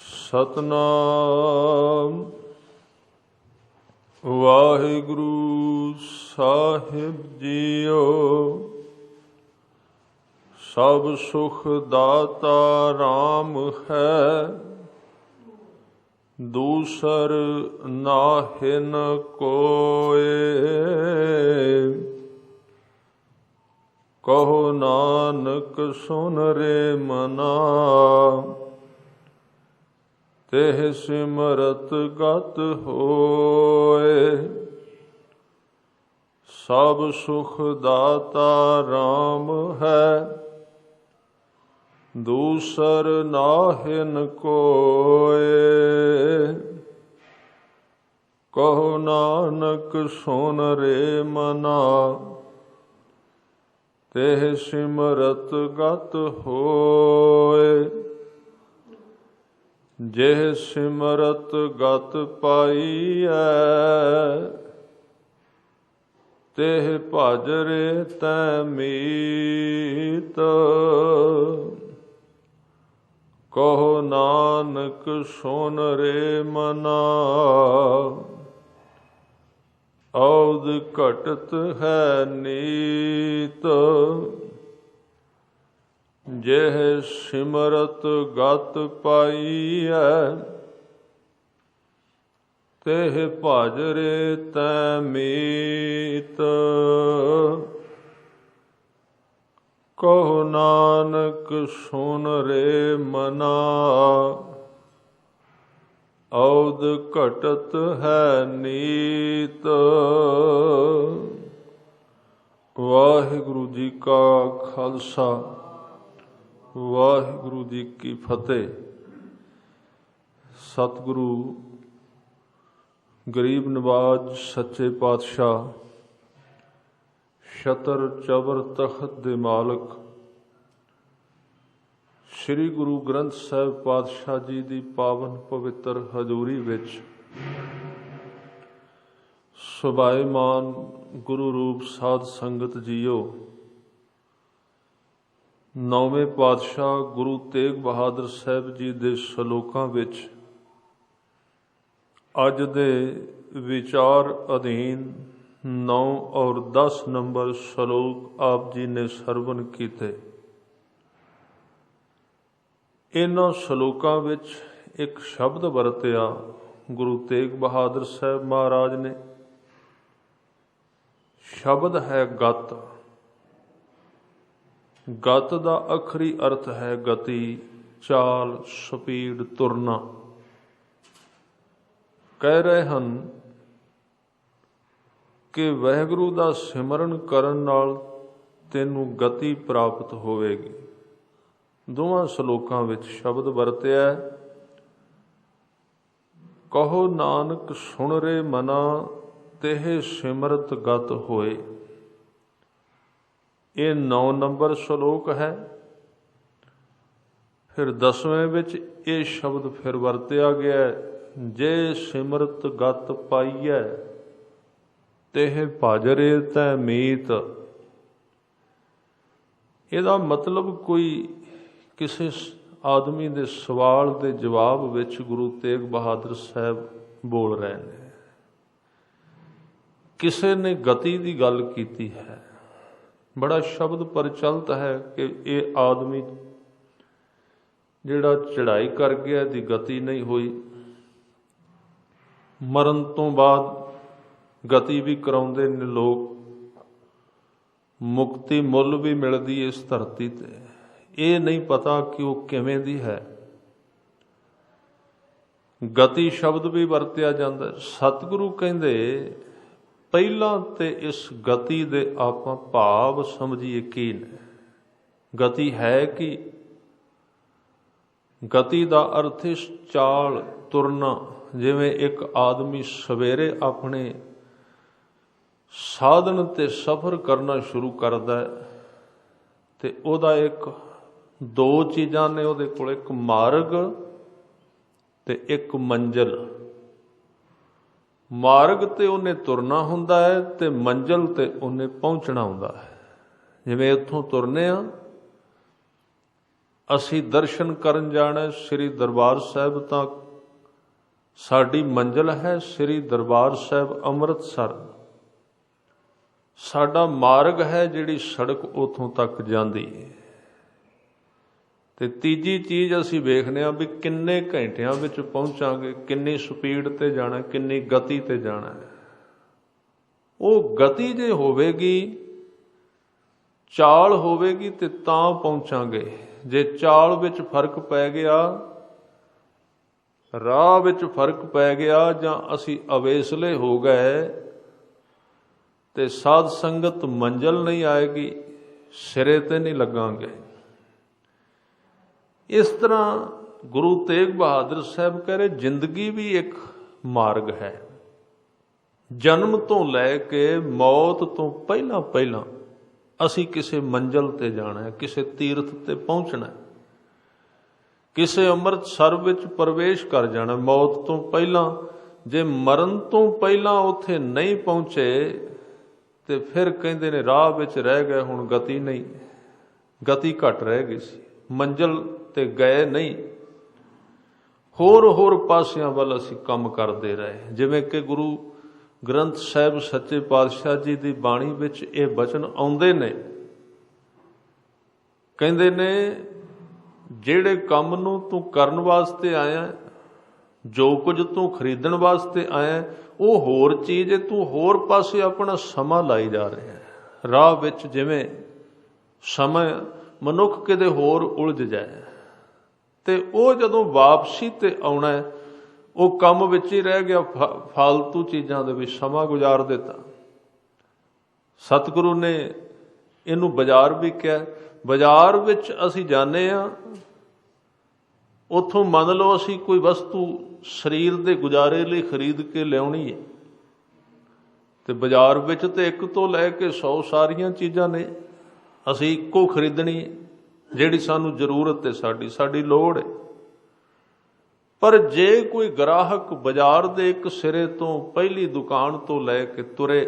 ਸਤਨਾਮ ਵਾਹਿਗੁਰੂ ਸਾਹਿਬ JIO. ਸਭ ਸੁਖ ਦਾਤਾ ਰਾਮ ਹੈ, ਦੂਸਰ ਨਾਹਿਨ ਕੋਇ। ਕਹੋ ਨਾਨਕ ਸੁਨ ਰੇ ਮਨਾ, ਤਿਹ ਸਿਮਰਤ ਗਤ ਹੋਏ। ਸਭ ਸੁਖ ਦਾਤਾ ਰਾਮ ਹੈ, ਦੂਸਰ ਨਾਹਿਨ ਕੋਇ। ਕਹੋ ਨਾਨਕ ਸੁਨ ਰੇ ਮਨਾ, ਤਿਹ ਸਿਮਰਤ ਗਤ ਹੋਏ। ਜਿਹ ਸਿਮਰਤ ਗਤ ਪਾਈਐ, ਤਿਹ ਭਜ ਰੇ ਤੈ ਮੀਤ। ਕਹੋ ਨਾਨਕ ਸੁਨ ਰੇ ਮਨਾ, ਔਦ ਘਟਤ ਹੈ ਨੀਤ। ਜਿਹ ਸਿਮਰਤ ਗਤ ਪਾਈਐ, ਤਿਹ ਭਜ ਰੇ ਤੈ ਮੀਤ। ਕਹੋ ਨਾਨਕ ਸੁਨ ਰੇ ਮਨਾ, ਔਦ ਘਟਤ ਹੈ ਨੀਤ। ਵਾਹਿਗੁਰੂ ਜੀ ਕਾ ਖਾਲਸਾ, ਵਾਹਿਗੁਰੂ ਜੀ ਕੀ ਫਤਿਹ। ਸਤਿਗੁਰੂ ਗਰੀਬ ਨਵਾਜ ਸੱਚੇ ਪਾਤਸ਼ਾਹ, ਛਤਰ ਚਬਰ ਤਖਤ ਦੇ ਮਾਲਕ ਸ੍ਰੀ ਗੁਰੂ ਗ੍ਰੰਥ ਸਾਹਿਬ ਪਾਤਸ਼ਾਹ ਜੀ ਦੀ ਪਾਵਨ ਪਵਿੱਤਰ ਹਜ਼ੂਰੀ ਵਿੱਚ ਸੁਭਾਏਮਾਨ ਗੁਰੂ ਰੂਪ ਸਾਧ ਸੰਗਤ ਜੀਓ, ਨੌਵੇਂ ਪਾਤਸ਼ਾਹ ਗੁਰੂ ਤੇਗ ਬਹਾਦਰ ਸਾਹਿਬ ਜੀ ਦੇ ਸਲੋਕਾਂ ਵਿੱਚ ਅੱਜ ਦੇ ਵਿਚਾਰ ਅਧੀਨ 9 ਔਰ 10 ਨੰਬਰ ਸਲੋਕ ਆਪ ਜੀ ਨੇ ਸਰਵਣ ਕੀਤੇ। ਇਹਨਾਂ ਸਲੋਕਾਂ ਵਿੱਚ ਇੱਕ ਸ਼ਬਦ ਵਰਤਿਆ ਗੁਰੂ ਤੇਗ ਬਹਾਦਰ ਸਾਹਿਬ ਮਹਾਰਾਜ ਨੇ। ਸ਼ਬਦ ਹੈ ਗਤ। ਗਤ ਦਾ ਅਖਰੀ ਅਰਥ ਹੈ ਗਤੀ, ਚਾਲ, ਸਪੀਡ, ਤੁਰਨਾ। ਕਹਿ ਰਹੇ ਹਨ ਕਿ ਵਾਹਿਗੁਰੂ ਦਾ ਸਿਮਰਨ ਕਰਨ ਨਾਲ ਤੈਨੂੰ ਗਤੀ ਪ੍ਰਾਪਤ ਹੋਵੇਗੀ। ਦੋਵਾਂ ਸਲੋਕਾਂ ਵਿੱਚ ਸ਼ਬਦ ਵਰਤਿਆ, ਕਹੋ ਨਾਨਕ ਸੁਣ ਰੇ ਮਨਾ, ਤਿਹ ਸਿਮਰਤ ਗਤ ਹੋਏ। ਇਹ 9 ਨੰਬਰ ਸਲੋਕ ਹੈ। ਫਿਰ 10ਵੇਂ ਵਿੱਚ ਇਹ ਸ਼ਬਦ ਫਿਰ ਵਰਤਿਆ ਗਿਆ, ਜੇ ਸਿਮਰਤ ਗਤ ਪਾਈਐ, ਤਿਹ ਭਜ ਰੇ ਤੈ ਮੀਤ। ਇਹਦਾ ਮਤਲਬ ਕੋਈ ਕਿਸੇ ਆਦਮੀ ਦੇ ਸਵਾਲ ਦੇ ਜਵਾਬ ਵਿੱਚ ਗੁਰੂ ਤੇਗ ਬਹਾਦਰ ਸਾਹਿਬ ਬੋਲ ਰਹੇ ਨੇ। ਕਿਸੇ ਨੇ ਗਤੀ ਦੀ ਗੱਲ ਕੀਤੀ ਹੈ। ਬੜਾ ਸ਼ਬਦ ਪ੍ਰਚਲਿਤ ਹੈ ਕਿ ਇਹ ਆਦਮੀ ਜਿਹੜਾ ਚੜ੍ਹਾਈ ਕਰ ਗਿਆ, ਇਹਦੀ ਗਤੀ ਨਹੀਂ ਹੋਈ। ਮਰਨ ਤੋਂ ਬਾਅਦ ਗਤੀ ਵੀ ਕਰਾਉਂਦੇ ਨੇ ਲੋਕ, ਮੁਕਤੀ ਮੁੱਲ ਵੀ ਮਿਲਦੀ ਇਸ ਧਰਤੀ ਤੇ। ਇਹ ਨਹੀਂ ਪਤਾ ਕਿ ਉਹ ਕਿਵੇਂ ਦੀ ਹੈ। ਗਤੀ ਸ਼ਬਦ ਵੀ ਵਰਤਿਆ ਜਾਂਦਾ। ਸਤਿਗੁਰੂ ਕਹਿੰਦੇ ਪਹਿਲਾਂ ਤੇ ਇਸ ਗਤੀ ਦੇ ਆਪਾਂ ਭਾਵ ਸਮਝੀਏ ਕੀ ਨੇ। ਗਤੀ ਹੈ ਕਿ ਗਤੀ ਦਾ ਅਰਥ ਇਸ ਚਾਲ, ਤੁਰਨਾ। ਜਿਵੇਂ ਇੱਕ ਆਦਮੀ ਸਵੇਰੇ ਆਪਣੇ ਸਾਧਨ ਤੇ ਸਫ਼ਰ ਕਰਨਾ ਸ਼ੁਰੂ ਕਰਦਾ ਤੇ ਉਹਦਾ ਇੱਕ 2 ਚੀਜ਼ਾਂ ਨੇ ਉਹਦੇ ਕੋਲ, ਇੱਕ ਮਾਰਗ ਤੇ ਇੱਕ ਮੰਜ਼ਿਲ। ਮਾਰਗ ਤੇ ਉਹਨੇ ਤੁਰਨਾ ਹੁੰਦਾ ਹੈ ਤੇ ਮੰਜ਼ਿਲ ਤੇ ਉਹਨੇ ਪਹੁੰਚਣਾ ਹੁੰਦਾ ਹੈ। ਜਿਵੇਂ ਇੱਥੋਂ ਤੁਰਨੇ ਆ, ਅਸੀਂ ਦਰਸ਼ਨ ਕਰਨ ਜਾਣਾ ਸ੍ਰੀ ਦਰਬਾਰ ਸਾਹਿਬ, ਤਾਂ ਸਾਡੀ ਮੰਜ਼ਿਲ ਹੈ ਸ੍ਰੀ ਦਰਬਾਰ ਸਾਹਿਬ ਅੰਮ੍ਰਿਤਸਰ। ਸਾਡਾ ਮਾਰਗ ਹੈ ਜਿਹੜੀ ਸੜਕ ਉੱਥੋਂ ਤੱਕ ਜਾਂਦੀ ਹੈ। ਤੇ ਤੀਜੀ ਚੀਜ਼ ਅਸੀਂ ਵੇਖਦੇ ਹਾਂ ਵੀ ਕਿੰਨੇ ਘੰਟਿਆਂ ਵਿੱਚ ਪਹੁੰਚਾਂਗੇ, ਕਿੰਨੀ ਸਪੀਡ ਤੇ ਜਾਣਾ, ਕਿੰਨੀ ਗਤੀ ਤੇ ਜਾਣਾ। ਉਹ ਗਤੀ ਜੇ ਹੋਵੇਗੀ, ਚਾਲ ਹੋਵੇਗੀ ਤੇ ਤਾਂ ਪਹੁੰਚਾਂਗੇ। ਜੇ ਚਾਲ ਵਿੱਚ ਫਰਕ ਪੈ ਗਿਆ, ਰਾਹ ਵਿੱਚ ਫਰਕ ਪੈ ਗਿਆ, ਜਾਂ ਅਸੀਂ ਅਵੇਸਲੇ ਹੋ ਗਏ ਤੇ ਸਾਧ ਸੰਗਤ ਮੰਜ਼ਿਲ ਨਹੀਂ ਆਏਗੀ, ਸਿਰੇ ਤੇ ਨਹੀਂ ਲੱਗਾਂਗੇ। ਇਸ ਤਰ੍ਹਾਂ ਗੁਰੂ ਤੇਗ ਬਹਾਦਰ ਸਾਹਿਬ ਕਹਿ ਰਹੇ ਜ਼ਿੰਦਗੀ ਵੀ ਇੱਕ ਮਾਰਗ ਹੈ। ਜਨਮ ਤੋਂ ਲੈ ਕੇ ਮੌਤ ਤੋਂ ਪਹਿਲਾਂ ਪਹਿਲਾਂ ਅਸੀਂ ਕਿਸੇ ਮੰਜ਼ਿਲ ਤੇ ਜਾਣਾ ਹੈ, ਕਿਸੇ ਤੀਰਥ ਤੇ ਪਹੁੰਚਣਾ ਹੈ, ਕਿਸੇ ਅੰਮ੍ਰਿਤਸਰ ਵਿੱਚ ਪ੍ਰਵੇਸ਼ ਕਰ ਜਾਣਾ ਮੌਤ ਤੋਂ ਪਹਿਲਾਂ। ਜੇ ਮਰਨ ਤੋਂ ਪਹਿਲਾਂ ਉੱਥੇ ਨਹੀਂ ਪਹੁੰਚੇ ਤੇ ਫਿਰ ਕਹਿੰਦੇ ਨੇ ਰਾਹ ਵਿੱਚ ਰਹਿ ਗਏ, ਹੁਣ ਗਤੀ ਨਹੀਂ, ਗਤੀ ਘੱਟ ਰਹਿ ਗਈ ਸੀ, ਮੰਜ਼ਿਲ ਤੇ ਗਏ ਨਹੀਂ। ਹੋਰ ਪਾਸਿਆਂ ਵੱਲ ਅਸੀਂ ਕੰਮ ਕਰਦੇ ਰਹੇ। ਜਿਵੇਂ ਕਿ ਗੁਰੂ ਗ੍ਰੰਥ ਸਾਹਿਬ ਸੱਚੇ ਪਾਤਸ਼ਾਹ ਜੀ ਦੀ ਬਾਣੀ ਵਿੱਚ ਇਹ ਬਚਨ ਆਉਂਦੇ ਨੇ, ਕਹਿੰਦੇ ਨੇ ਜਿਹੜੇ ਕੰਮ ਨੂੰ ਤੂੰ ਕਰਨ ਵਾਸਤੇ ਆਇਆ, ਜੋ ਕੁਝ ਤੂੰ ਖਰੀਦਣ ਵਾਸਤੇ ਆਇਆ, ਉਹ ਹੋਰ ਚੀਜ਼ ਹੈ, ਤੂੰ ਹੋਰ ਪਾਸੇ ਆਪਣਾ ਸਮਾਂ ਲਾਈ ਜਾ ਰਿਹਾ ਹੈ। ਰਾਹ ਵਿੱਚ ਜਿਵੇਂ ਸਮਾਂ ਮਨੁੱਖ ਕਿਤੇ ਹੋਰ ਉਲਝ ਜਾਏ ਤੇ ਉਹ ਜਦੋਂ ਵਾਪਸੀ ਤੇ ਆਉਣਾ ਹੈ, ਉਹ ਕੰਮ ਵਿੱਚ ਹੀ ਰਹਿ ਗਿਆ, ਫਾਲਤੂ ਚੀਜ਼ਾਂ ਦੇ ਵਿੱਚ ਸਮਾਂ ਗੁਜ਼ਾਰ ਦਿੱਤਾ। ਸਤਿਗੁਰੂ ਨੇ ਇਹਨੂੰ ਬਾਜ਼ਾਰ ਵੀ ਕਿਹਾ। ਬਾਜ਼ਾਰ ਵਿੱਚ ਅਸੀਂ ਜਾਂਦੇ ਹਾਂ, ਉੱਥੋਂ ਮੰਨ ਲਓ ਅਸੀਂ ਕੋਈ ਵਸਤੂ ਸਰੀਰ ਦੇ ਗੁਜ਼ਾਰੇ ਲਈ ਖਰੀਦ ਕੇ ਲਿਆਉਣੀ ਹੈ, ਤੇ ਬਾਜ਼ਾਰ ਵਿੱਚ ਤੇ ਇੱਕ ਤੋਂ ਲੈ ਕੇ 100 ਸਾਰੀਆਂ ਚੀਜ਼ਾਂ ਨੇ, ਅਸੀਂ ਇੱਕੋ ਖਰੀਦਣੀ ਹੈ ਜਿਹੜੀ ਸਾਨੂੰ ਜ਼ਰੂਰਤ ਹੈ, ਸਾਡੀ ਲੋੜ ਹੈ। ਪਰ ਜੇ ਕੋਈ ਗ੍ਰਾਹਕ ਬਾਜ਼ਾਰ ਦੇ ਇੱਕ ਸਿਰੇ ਤੋਂ ਪਹਿਲੀ ਦੁਕਾਨ ਤੋਂ ਲੈ ਕੇ ਤੁਰੇ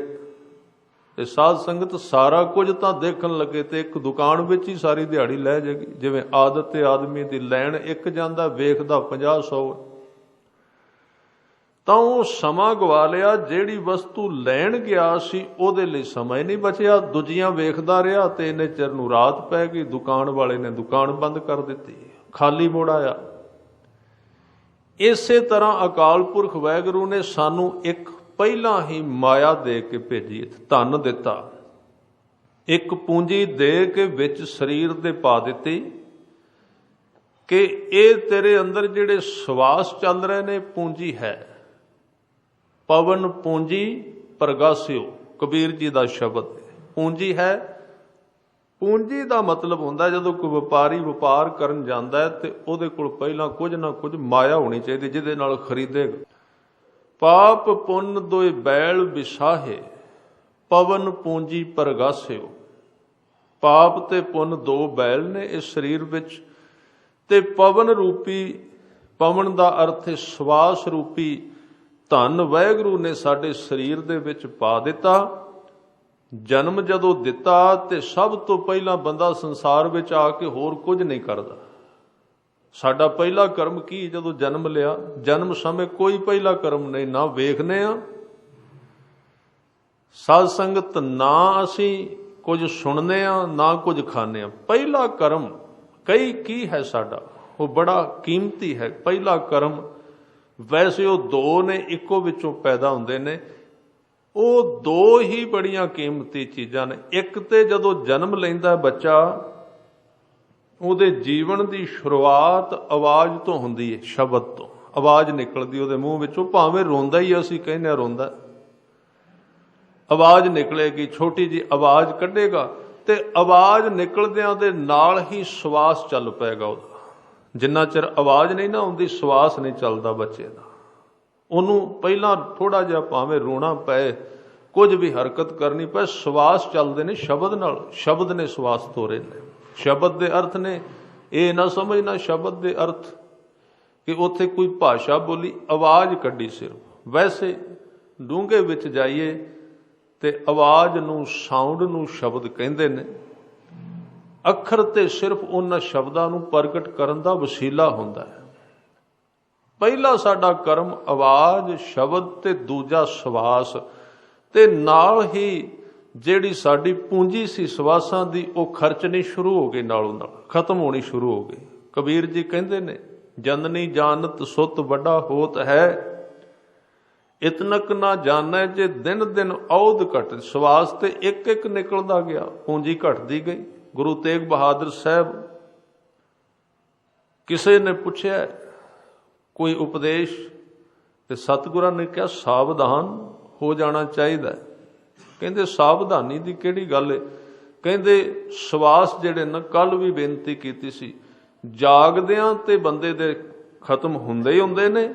ਤੇ ਸਾਧ ਸੰਗਤ ਸਾਰਾ ਕੁਝ ਤਾਂ ਦੇਖਣ ਲੱਗੇ ਤੇ ਇੱਕ ਦੁਕਾਨ ਵਿੱਚ ਹੀ ਸਾਰੀ ਦਿਹਾੜੀ ਲੈ ਜਾਏਗੀ। ਜਿਵੇਂ ਆਦਤ ਹੈ ਆਦਮੀ ਦੀ, ਲੈਣ ਇੱਕ ਜਾਂਦਾ, ਵੇਖਦਾ 50-100, ਤਾਂ ਉਹ ਸਮਾਂ ਗਵਾ ਲਿਆ। ਜਿਹੜੀ ਵਸਤੂ ਲੈਣ ਗਿਆ ਸੀ ਉਹਦੇ ਲਈ ਸਮਾਂ ਹੀ ਨਹੀਂ ਬਚਿਆ, ਦੂਜੀਆਂ ਵੇਖਦਾ ਰਿਹਾ ਤੇ ਇੰਨੇ ਚਿਰ ਨੂੰ ਰਾਤ ਪੈ ਗਈ, ਦੁਕਾਨ ਵਾਲੇ ਨੇ ਦੁਕਾਨ ਬੰਦ ਕਰ ਦਿੱਤੀ, ਖਾਲੀ ਮੋੜ ਆਇਆ। ਇਸੇ ਤਰ੍ਹਾਂ ਅਕਾਲ ਪੁਰਖ ਵਾਹਿਗੁਰੂ ਨੇ ਸਾਨੂੰ ਇੱਕ ਪਹਿਲਾਂ ਹੀ ਮਾਇਆ ਦੇ ਕੇ ਭੇਜੀ, ਧਨ ਦਿੱਤਾ, ਇੱਕ ਪੂੰਜੀ ਦੇ ਕੇ ਵਿੱਚ ਸਰੀਰ ਦੇ ਪਾ ਦਿੱਤੀ ਕਿ ਇਹ ਤੇਰੇ ਅੰਦਰ ਜਿਹੜੇ ਸਵਾਸ ਚੱਲ ਰਹੇ ਨੇ ਪੂੰਜੀ ਹੈ। ਪਵਨ ਪੂੰਜੀ ਪ੍ਰਗਾਸਿਓ, ਕਬੀਰ ਜੀ ਦਾ ਸ਼ਬਦ ਪੂੰਜੀ ਹੈ। ਪੂੰਜੀ ਦਾ ਮਤਲਬ ਹੁੰਦਾ ਜਦੋਂ ਕੋਈ ਵਪਾਰੀ ਵਪਾਰ ਕਰਨ ਜਾਂਦਾ ਹੈ ਤੇ ਉਹਦੇ ਕੋਲ ਪਹਿਲਾਂ ਕੁਝ ਨਾ ਕੁਝ ਮਾਇਆ ਹੋਣੀ ਚਾਹੀਦੀ ਜਿਹਦੇ ਨਾਲ ਖਰੀਦੇਗਾ। ਪਾਪ ਪੁੰਨ ਦੋਇ ਬੈਲ ਵਿਸਾਹੇ, ਪਵਨ ਪੂੰਜੀ ਪ੍ਰਗਾਸਿਓ। ਪਾਪ ਤੇ ਪੁੰਨ ਦੋ ਬੈਲ ਨੇ ਇਸ ਸਰੀਰ ਵਿੱਚ, ਤੇ ਪਵਨ ਰੂਪੀ, ਪਵਨ ਦਾ ਅਰਥ ਹੈ ਸਵਾਸ ਰੂਪੀ ਧਨ ਵਾਹਿਗੁਰੂ ਨੇ ਸਾਡੇ ਸਰੀਰ ਦੇ ਵਿੱਚ ਪਾ ਦਿੱਤਾ। ਜਨਮ ਜਦੋਂ ਦਿੱਤਾ ਤੇ ਸਭ ਤੋਂ ਪਹਿਲਾਂ ਬੰਦਾ ਸੰਸਾਰ ਵਿੱਚ ਆ ਕੇ ਹੋਰ ਕੁਝ ਨਹੀਂ ਕਰਦਾ। ਸਾਡਾ ਪਹਿਲਾ ਕਰਮ ਕੀ? ਜਦੋਂ ਜਨਮ ਲਿਆ, ਜਨਮ ਸਮੇਂ ਕੋਈ ਪਹਿਲਾ ਕਰਮ ਨਹੀਂ, ਨਾ ਵੇਖਨੇ ਆ ਸਾਧ ਸੰਗਤ, ਨਾ ਅਸੀਂ ਕੁਝ ਸੁਣਨੇ ਆ, ਨਾ ਕੁਝ ਖਾਣੇ ਆ। ਪਹਿਲਾ ਕਰਮ ਕੀ ਹੈ ਸਾਡਾ, ਉਹ ਬੜਾ ਕੀਮਤੀ ਹੈ। ਪਹਿਲਾ ਕਰਮ ਵੈਸੇ ਉਹ ਦੋ ਨੇ, ਇੱਕੋ ਵਿੱਚੋਂ ਪੈਦਾ ਹੁੰਦੇ ਨੇ, ਉਹ ਦੋ ਹੀ ਬੜੀਆਂ ਕੀਮਤੀ ਚੀਜ਼ਾਂ ਨੇ। ਇੱਕ ਤੇ ਜਦੋਂ ਜਨਮ ਲੈਂਦਾ ਬੱਚਾ, ਉਹਦੇ ਜੀਵਨ ਦੀ ਸ਼ੁਰੂਆਤ ਆਵਾਜ਼ ਤੋਂ ਹੁੰਦੀ ਹੈ, ਸ਼ਬਦ ਤੋਂ ਆਵਾਜ਼ ਨਿਕਲਦੀ ਉਹਦੇ ਮੂੰਹ ਵਿੱਚੋਂ, ਭਾਵੇਂ ਰੋਂਦਾ ਹੀ, ਅਸੀਂ ਕਹਿੰਦੇ ਹਾਂ ਰੋਂਦਾ, ਆਵਾਜ਼ ਨਿਕਲੇਗੀ, ਛੋਟੀ ਜੀ ਆਵਾਜ਼ ਕੱਢੇਗਾ ਤੇ ਆਵਾਜ਼ ਨਿਕਲਦਿਆਂ ਦੇ ਨਾਲ ਹੀ ਸਵਾਸ ਚੱਲ ਪਏਗਾ ਉਹਦਾ। ਜਿੰਨਾ ਚਿਰ ਆਵਾਜ਼ ਨਹੀਂ ਨਾ ਆਉਂਦੀ, ਸਵਾਸ ਨਹੀਂ ਚੱਲਦਾ ਬੱਚੇ ਦਾ। ਉਹਨੂੰ ਪਹਿਲਾਂ ਥੋੜਾ ਜਿਹਾ ਭਾਵੇਂ ਰੋਣਾ ਪਏ, ਕੁਝ ਵੀ ਹਰਕਤ ਕਰਨੀ ਪਏ, ਸਵਾਸ ਚੱਲਦੇ ਨੇ ਸ਼ਬਦ ਨਾਲ। ਸ਼ਬਦ ਨੇ ਸਵਾਸ ਤੋਰੇ ਨੇ। ਸ਼ਬਦ ਦੇ ਅਰਥ ਨੇ, ਇਹ ਨਾ ਸਮਝਣਾ ਸ਼ਬਦ ਦੇ ਅਰਥ ਕਿ ਉੱਥੇ ਕੋਈ ਭਾਸ਼ਾ ਬੋਲੀ, ਆਵਾਜ਼ ਕੱਢੀ ਸਿਰਫ। ਵੈਸੇ ਡੂੰਘੇ ਵਿੱਚ ਜਾਈਏ ਤੇ ਆਵਾਜ਼ ਨੂੰ, ਸਾਊਂਡ ਨੂੰ ਸ਼ਬਦ ਕਹਿੰਦੇ ਨੇ। ਅੱਖਰ ਤੇ ਸਿਰਫ ਉਹਨਾਂ ਸ਼ਬਦਾਂ ਨੂੰ ਪ੍ਰਗਟ ਕਰਨ ਦਾ ਵਸੀਲਾ ਹੁੰਦਾ ਹੈ। ਪਹਿਲਾ ਸਾਡਾ ਕਰਮ ਆਵਾਜ਼, ਸ਼ਬਦ ਤੇ ਦੂਜਾ ਸਵਾਸ, ਤੇ ਨਾਲ ਹੀ ਜਿਹੜੀ ਸਾਡੀ ਪੂੰਜੀ ਸੀ ਸਵਾਸਾਂ ਦੀ ਉਹ ਖਰਚਣੀ ਸ਼ੁਰੂ ਹੋ ਗਈ, ਨਾਲੋਂ ਨਾਲ ਖਤਮ ਹੋਣੀ ਸ਼ੁਰੂ ਹੋ ਗਈ। ਕਬੀਰ ਜੀ ਕਹਿੰਦੇ ਨੇ, ਜਨਨੀ ਜਾਣਤ ਸੁਤ ਵੱਡਾ ਹੋਤ ਹੈ, ਇਤਨਕ ਨਾ ਜਾਣੈ ਜੇ ਦਿਨ ਦਿਨ ਔਧ ਘਟ। ਸਵਾਸ ਤੇ ਇੱਕ ਇੱਕ ਨਿਕਲਦਾ ਗਿਆ, ਪੂੰਜੀ ਘਟਦੀ ਗਈ। ਗੁਰੂ ਤੇਗ ਬਹਾਦਰ ਸਾਹਿਬ, ਕਿਸੇ ਨੇ ਪੁੱਛਿਆ ਕੋਈ ਉਪਦੇਸ਼, ਤੇ ਸਤਿਗੁਰਾਂ ਨੇ ਕਿਹਾ ਸਾਵਧਾਨ ਹੋ ਜਾਣਾ ਚਾਹੀਦਾ। ਕਹਿੰਦੇ ਸਾਵਧਾਨੀ ਦੀ ਕਿਹੜੀ ਗੱਲ ਹੈ? ਕਹਿੰਦੇ ਸਵਾਸ ਜਿਹੜੇ ਨਾ, ਕੱਲ ਵੀ ਬੇਨਤੀ ਕੀਤੀ ਸੀ, ਜਾਗਦਿਆਂ ਤੇ ਬੰਦੇ ਦੇ ਖਤਮ ਹੁੰਦੇ ਹੀ ਹੁੰਦੇ ਨੇ,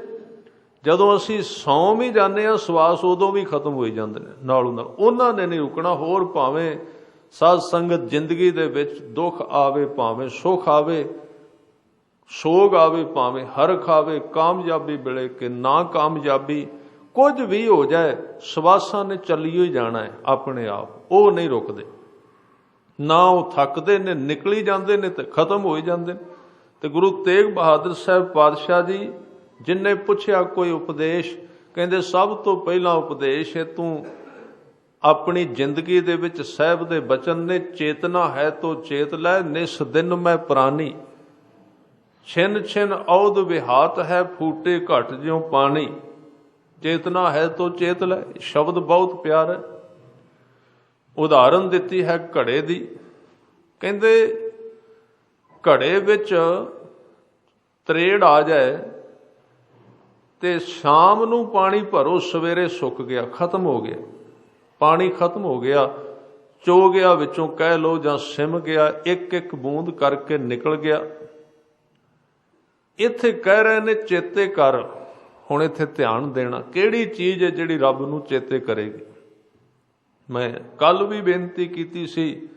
ਜਦੋਂ ਅਸੀਂ ਸੌਂ ਵੀ ਜਾਂਦੇ ਹਾਂ ਸਵਾਸ ਉਦੋਂ ਵੀ ਖਤਮ ਹੋਈ ਜਾਂਦੇ ਨੇ ਨਾਲੋਂ ਨਾਲ। ਉਹਨਾਂ ਨੇ ਨਹੀਂ ਰੁਕਣਾ। ਹੋਰ ਭਾਵੇਂ ਸਾਧ ਸੰਗਤ ਜ਼ਿੰਦਗੀ ਦੇ ਵਿੱਚ ਦੁੱਖ ਆਵੇ, ਭਾਵੇਂ ਸੁੱਖ ਆਵੇ, ਸੋਗ ਆਵੇ, ਭਾਵੇਂ ਹਰਖ ਆਵੇ, ਕਾਮਯਾਬੀ ਮਿਲੇ ਕਿ ਨਾ ਕਾਮਯਾਬੀ, ਕੁਝ ਵੀ ਹੋ ਜਾਏ, ਸਵਾਸਾਂ ਨੇ ਚੱਲੀ ਹੀ ਜਾਣਾ ਹੈ ਆਪਣੇ ਆਪ। ਉਹ ਨਹੀਂ ਰੁਕਦੇ, ਨਾ ਉਹ ਥੱਕਦੇ ਨੇ, ਨਿਕਲੀ ਜਾਂਦੇ ਨੇ ਤੇ ਖਤਮ ਹੋਈ ਜਾਂਦੇ ਨੇ। ਤੇ ਗੁਰੂ ਤੇਗ ਬਹਾਦਰ ਸਾਹਿਬ ਪਾਤਸ਼ਾਹ ਜੀ, ਜਿਨਨੇ ਪੁੱਛਿਆ ਕੋਈ ਉਪਦੇਸ਼, ਕਹਿੰਦੇ ਸਭ ਤੋਂ ਪਹਿਲਾ ਉਪਦੇਸ਼ ਹੈ ਤੂੰ ਆਪਣੀ ਜ਼ਿੰਦਗੀ ਦੇ ਵਿੱਚ ਸਾਹਿਬ ਦੇ ਬਚਨ ਨੇ, ਚੇਤਨਾ ਹੈ ਤੋ ਚੇਤ ਲੈ, ਨਿਸ ਦਿਨ ਮੈਂ ਪ੍ਰਾਨੀ, ਛਿਨ ਛਿਨ ਔਧ ਵਿਹਾਤ ਹੈ, ਫੂਟੇ ਘਟ ਜਿਉ ਪਾਣੀ। ਚੇਤਨਾ ਹੈ ਤੋ ਚੇਤ ਲੈ, ਸ਼ਬਦ ਬਹੁਤ ਪਿਆਰਾ ਹੈ। ਉਦਾਹਰਨ ਦਿੱਤੀ ਹੈ ਘੜੇ ਦੀ। ਕਹਿੰਦੇ ਘੜੇ ਵਿੱਚ ਤਰੇੜ ਆ ਜਾਏ ਤੇ ਸ਼ਾਮ ਨੂੰ ਪਾਣੀ ਭਰੋ, ਸਵੇਰੇ ਸੁੱਕ ਗਿਆ, ਖਤਮ ਹੋ ਗਿਆ, ਪਾਣੀ ਖਤਮ ਹੋ ਗਿਆ, ਚੋ ਗਿਆ ਵਿੱਚੋਂ ਕਹਿ ਲਓ, ਜਾਂ ਸਿਮ ਗਿਆ, ਇੱਕ ਇੱਕ ਬੂੰਦ ਕਰਕੇ ਨਿਕਲ ਗਿਆ। ਇੱਥੇ ਕਹਿ ਰਹੇ ਨੇ ਚੇਤੇ ਕਰ। ਹੁਣ ਇੱਥੇ ਧਿਆਨ ਦੇਣਾ, ਕਿਹੜੀ ਚੀਜ਼ ਹੈ ਜਿਹੜੀ ਰੱਬ ਨੂੰ ਚੇਤੇ ਕਰੇਗੀ। ਮੈਂ ਕੱਲ ਵੀ ਬੇਨਤੀ ਕੀਤੀ ਸੀ,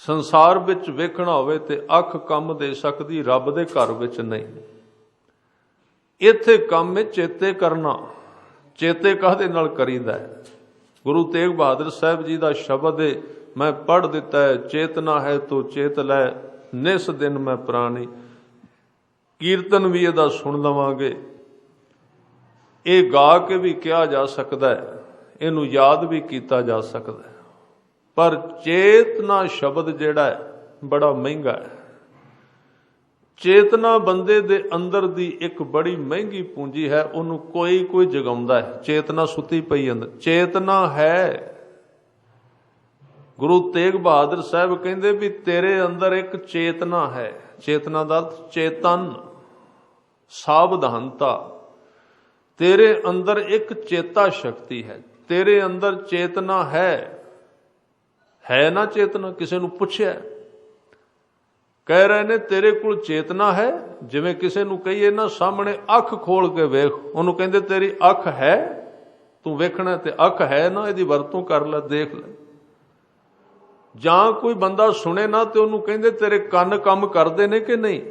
ਸੰਸਾਰ ਵਿੱਚ ਵੇਖਣਾ ਹੋਵੇ ਤੇ ਅੱਖ ਕੰਮ ਦੇ ਸਕਦੀ, ਰੱਬ ਦੇ ਘਰ ਵਿੱਚ ਨਹੀਂ। ਇੱਥੇ ਕੰਮ ਹੈ ਚੇਤੇ ਕਰਨਾ। ਚੇਤੇ ਕਾਹਦੇ ਨਾਲ ਕਰੀਦਾ ਹੈ? ਗੁਰੂ ਤੇਗ ਬਹਾਦਰ ਸਾਹਿਬ ਜੀ ਦਾ ਸ਼ਬਦ ਹੈ, ਮੈਂ ਪੜ੍ਹ ਦਿੱਤਾ ਹੈ, ਚੇਤਨਾ ਹੈ ਤੋ ਚੇਤ ਲੈ, ਨਿਸ ਦਿਨ ਮੈਂ ਪ੍ਰਾਣੀ। ਕੀਰਤਨ ਵੀ ਇਹਦਾ ਸੁਣ ਲਵਾਂਗੇ। ਇਹ ਗਾ ਕੇ ਵੀ ਕਿਹਾ ਜਾ ਸਕਦਾ ਹੈ, ਇਹਨੂੰ ਯਾਦ ਵੀ ਕੀਤਾ ਜਾ ਸਕਦਾ ਹੈ। ਪਰ ਚੇਤਨਾ ਸ਼ਬਦ ਜਿਹੜਾ ਹੈ ਬੜਾ ਮਹਿੰਗਾ ਹੈ। ਚੇਤਨਾ ਬੰਦੇ ਦੇ ਅੰਦਰ ਦੀ ਇੱਕ ਬੜੀ ਮਹਿੰਗੀ ਪੂੰਜੀ ਹੈ, ਉਹਨੂੰ ਕੋਈ ਕੋਈ ਜਗਾਉਂਦਾ ਹੈ। ਚੇਤਨਾ ਸੁੱਤੀ ਪਈ ਅੰਦਰ, ਚੇਤਨਾ ਹੈ। ਗੁਰੂ ਤੇਗ ਬਹਾਦਰ ਸਾਹਿਬ ਕਹਿੰਦੇ ਵੀ ਤੇਰੇ ਅੰਦਰ ਇੱਕ ਚੇਤਨਾ ਹੈ। ਚੇਤਨਾ ਦਾ ਅਰਥ ਚੇਤਨ, ਸਾਵਧਾਨਤਾ। ਤੇਰੇ ਅੰਦਰ ਇੱਕ ਚੇਤਾ ਸ਼ਕਤੀ ਹੈ, ਤੇਰੇ ਅੰਦਰ ਚੇਤਨਾ ਹੈ ਨਾ ਚੇਤਨਾ? ਕਿਸੇ ਨੂੰ ਪੁੱਛਿਆ, ਕਹਿ ਰਹੇ ਨੇ ਤੇਰੇ ਕੋਲ ਚੇਤਨਾ ਹੈ। ਜਿਵੇਂ ਕਿਸੇ ਨੂੰ ਕਹੀਏ ਨਾ, ਸਾਹਮਣੇ ਅੱਖ ਖੋਲ ਕੇ ਵੇਖ, ਉਹਨੂੰ ਕਹਿੰਦੇ ਤੇਰੀ ਅੱਖ ਹੈ, ਤੂੰ ਵੇਖਣਾ ਤੇ ਅੱਖ ਹੈ ਨਾ, ਇਹਦੀ ਵਰਤੋਂ ਕਰ ਲੈ, ਦੇਖ ਲੈ। ਜਾਂ ਕੋਈ ਬੰਦਾ ਸੁਣੇ ਨਾ ਤੇ ਉਹਨੂੰ ਕਹਿੰਦੇ ਤੇਰੇ ਕੰਨ ਕੰਮ ਕਰਦੇ ਨੇ ਕਿ ਨਹੀਂ,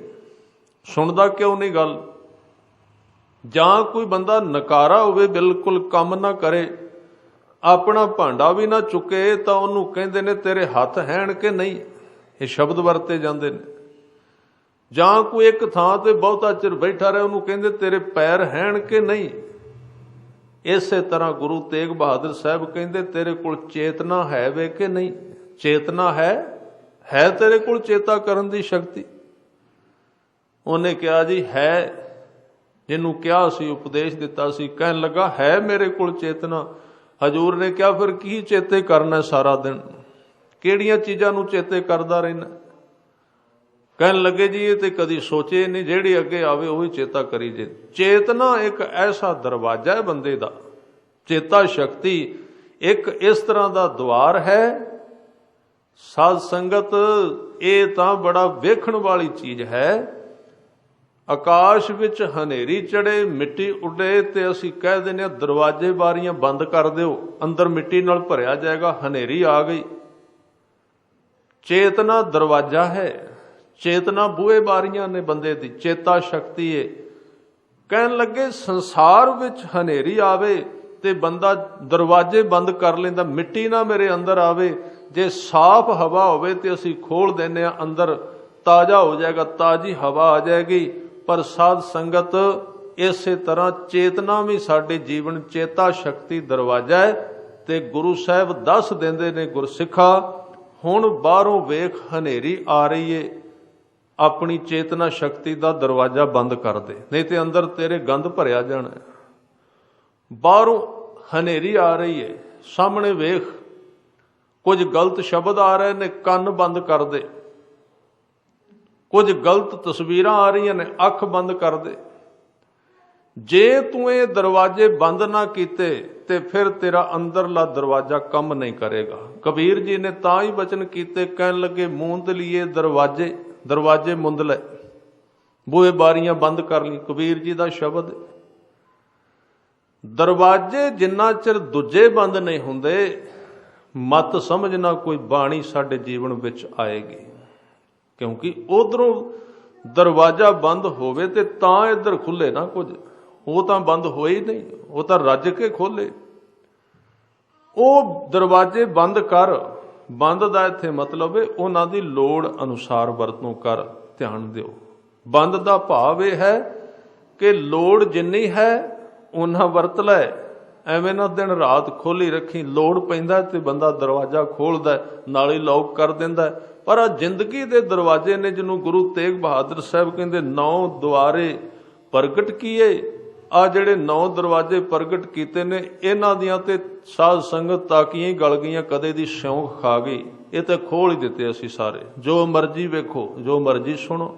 ਸੁਣਦਾ ਕਿਉਂ ਨਹੀਂ ਗੱਲ। ਜਾਂ ਕੋਈ ਬੰਦਾ ਨਕਾਰਾ ਹੋਵੇ, ਬਿਲਕੁਲ ਕੰਮ ਨਾ ਕਰੇ, ਆਪਣਾ ਭਾਂਡਾ ਵੀ ਨਾ ਚੁੱਕੇ, ਤਾਂ ਉਹਨੂੰ ਕਹਿੰਦੇ ਨੇ ਤੇਰੇ ਹੱਥ ਹੈਣ ਕਿ ਨਹੀਂ। ਇਹ ਸ਼ਬਦ ਵਰਤੇ ਜਾਂਦੇ ਨੇ। ਜਾਂ ਕੋਈ ਇੱਕ ਥਾਂ ਤੇ ਬਹੁਤਾ ਚਿਰ ਬੈਠਾ ਰਹੇ, ਉਹਨੂੰ ਕਹਿੰਦੇ ਤੇਰੇ ਪੈਰ ਹੈਣ ਕਿ ਨਹੀਂ। ਇਸੇ ਤਰ੍ਹਾਂ ਗੁਰੂ ਤੇਗ ਬਹਾਦਰ ਸਾਹਿਬ ਕਹਿੰਦੇ ਤੇਰੇ ਕੋਲ ਚੇਤਨਾ ਹੈ ਵੇ ਕਿ ਨਹੀਂ। ਚੇਤਨਾ ਹੈ ਤੇਰੇ ਕੋਲ ਚੇਤਾ ਕਰਨ ਦੀ ਸ਼ਕਤੀ। ਉਹਨੇ ਕਿਹਾ ਜੀ ਹੈ। ਜਿਹਨੂੰ ਕਿਹਾ ਸੀ, ਉਪਦੇਸ਼ ਦਿੱਤਾ ਸੀ, ਕਹਿਣ ਲੱਗਾ ਹੈ ਮੇਰੇ ਕੋਲ ਚੇਤਨਾ। ਹਜ਼ੂਰ ਨੇ ਕਿਹਾ ਫਿਰ ਕੀ ਚੇਤੇ ਕਰਨਾ ਸਾਰਾ ਦਿਨ, ਕਿਹੜੀਆਂ ਚੀਜ਼ਾਂ ਨੂੰ ਚੇਤੇ ਕਰਦਾ ਰਹਿਣਾ। ਕਹਿਣ ਲੱਗੇ ਜੀ ਇਹ ਤੇ ਕਦੀ ਸੋਚੇ ਨਹੀਂ, ਜਿਹੜੀ ਅੱਗੇ ਆਵੇ ਉਹੀ ਚੇਤਾ ਕਰੀ ਜੇ। ਚੇਤਨਾ ਇੱਕ ਐਸਾ ਦਰਵਾਜ਼ਾ ਹੈ ਬੰਦੇ ਦਾ। ਚੇਤਾ ਸ਼ਕਤੀ ਇੱਕ ਇਸ ਤਰ੍ਹਾਂ ਦਾ ਦੁਆਰ ਹੈ। ਸਾਧ ਸੰਗਤ, ਇਹ ਤਾਂ ਬੜਾ ਵੇਖਣ ਵਾਲੀ ਚੀਜ਼ ਹੈ। ਆਕਾਸ਼ ਵਿੱਚ ਹਨੇਰੀ ਚੜੇ, ਮਿੱਟੀ ਉੱਡੇ, ਤੇ ਅਸੀਂ ਕਹਿ ਦਿੰਦੇ ਹਾਂ ਦਰਵਾਜ਼ੇ ਬਾਰੀਆਂ ਬੰਦ ਕਰ ਦਿਓ, ਅੰਦਰ ਮਿੱਟੀ ਨਾਲ ਭਰਿਆ ਜਾਏਗਾ, ਹਨੇਰੀ ਆ ਗਈ। ਚੇਤਨਾ ਦਰਵਾਜ਼ਾ ਹੈ। ਚੇਤਨਾ ਬੂਹੇ ਬਾਰੀਆਂ ਨੇ ਬੰਦੇ ਦੀ, ਚੇਤਾ ਸ਼ਕਤੀ ਹੈ। ਕਹਿਣ ਲੱਗੇ ਸੰਸਾਰ ਵਿੱਚ ਹਨੇਰੀ ਆਵੇ ਤੇ ਬੰਦਾ ਦਰਵਾਜ਼ੇ ਬੰਦ ਕਰ ਲੈਂਦਾ, ਮਿੱਟੀ ਨਾ ਮੇਰੇ ਅੰਦਰ ਆਵੇ, जे साफ हवा होवे तो असी खोल देने अंदर ताज़ा हो जाएगा, ताज़ी हवा आ जाएगी। पर साध संगत इसे तरह चेतना भी साडे जीवन चेता शक्ति दरवाजा है। ते गुरु साहब दस देंदे ने गुरसिखा, हुण बाहरों वेख हनेरी आ रही है, अपनी चेतना शक्ति का दरवाजा बंद कर दे, नहीं तो अंदर तेरे गंद भरिया जाना है। बाहरों हनेरी आ रही है, सामने वेख, कुछ गलत शब्द आ रहे ने, कन्न बंद कर दे। कुछ गलत तस्वीर आ रही ने, अख बंद कर दे। जे तू ये दरवाजे बंद ना कीते ते फिर तेरा अंदरला दरवाजा कम नहीं करेगा। कबीर जी ने तां ही वचन कीते, कहन लगे मूंद लिए दरवाजे, दरवाजे मुंद ले, बूहे बारियां बंद कर ली। कबीर जी का शब्द। दरवाजे जिन्ना चिर दूजे बंद नहीं हुंदे, मत समझना कोई बाणी साडे जीवन विच आएगी। क्योंकि उधरों दरवाजा बंद होवे ते तां इधर खुले ना कुछ, वो तो बंद हो ही नहीं, वो तो रज के खोले। वो दरवाजे बंद कर, बंद का इत्थे मतलब है उन्हां दी लोड़ अनुसार वरतों कर, ध्यान दिओ। बंद का भाव यह है कि लोड़ जिन्नी है उन्ना वरत लै, एवें ना दिन रात खोली रखी। लोड़ पैंदा ते बंदा दरवाजा खोलदा, नाल ही लॉक कर दिंदा। पर आ जिंदगी दे दरवाजे ने, जिन्हों गुरु तेग बहादुर साहब कहंदे 9 द्वारे प्रगट किए। आ जिहड़े 9 दरवाजे प्रगट कीते ने, इन्हां दियां ते साध संगत ताकियां ही गल गईयां, कदे दी सिਉਂਖ खा गई। ये तो खोल ही दिते असी सारे, जो मर्जी वेखो, जो मर्जी सुनो,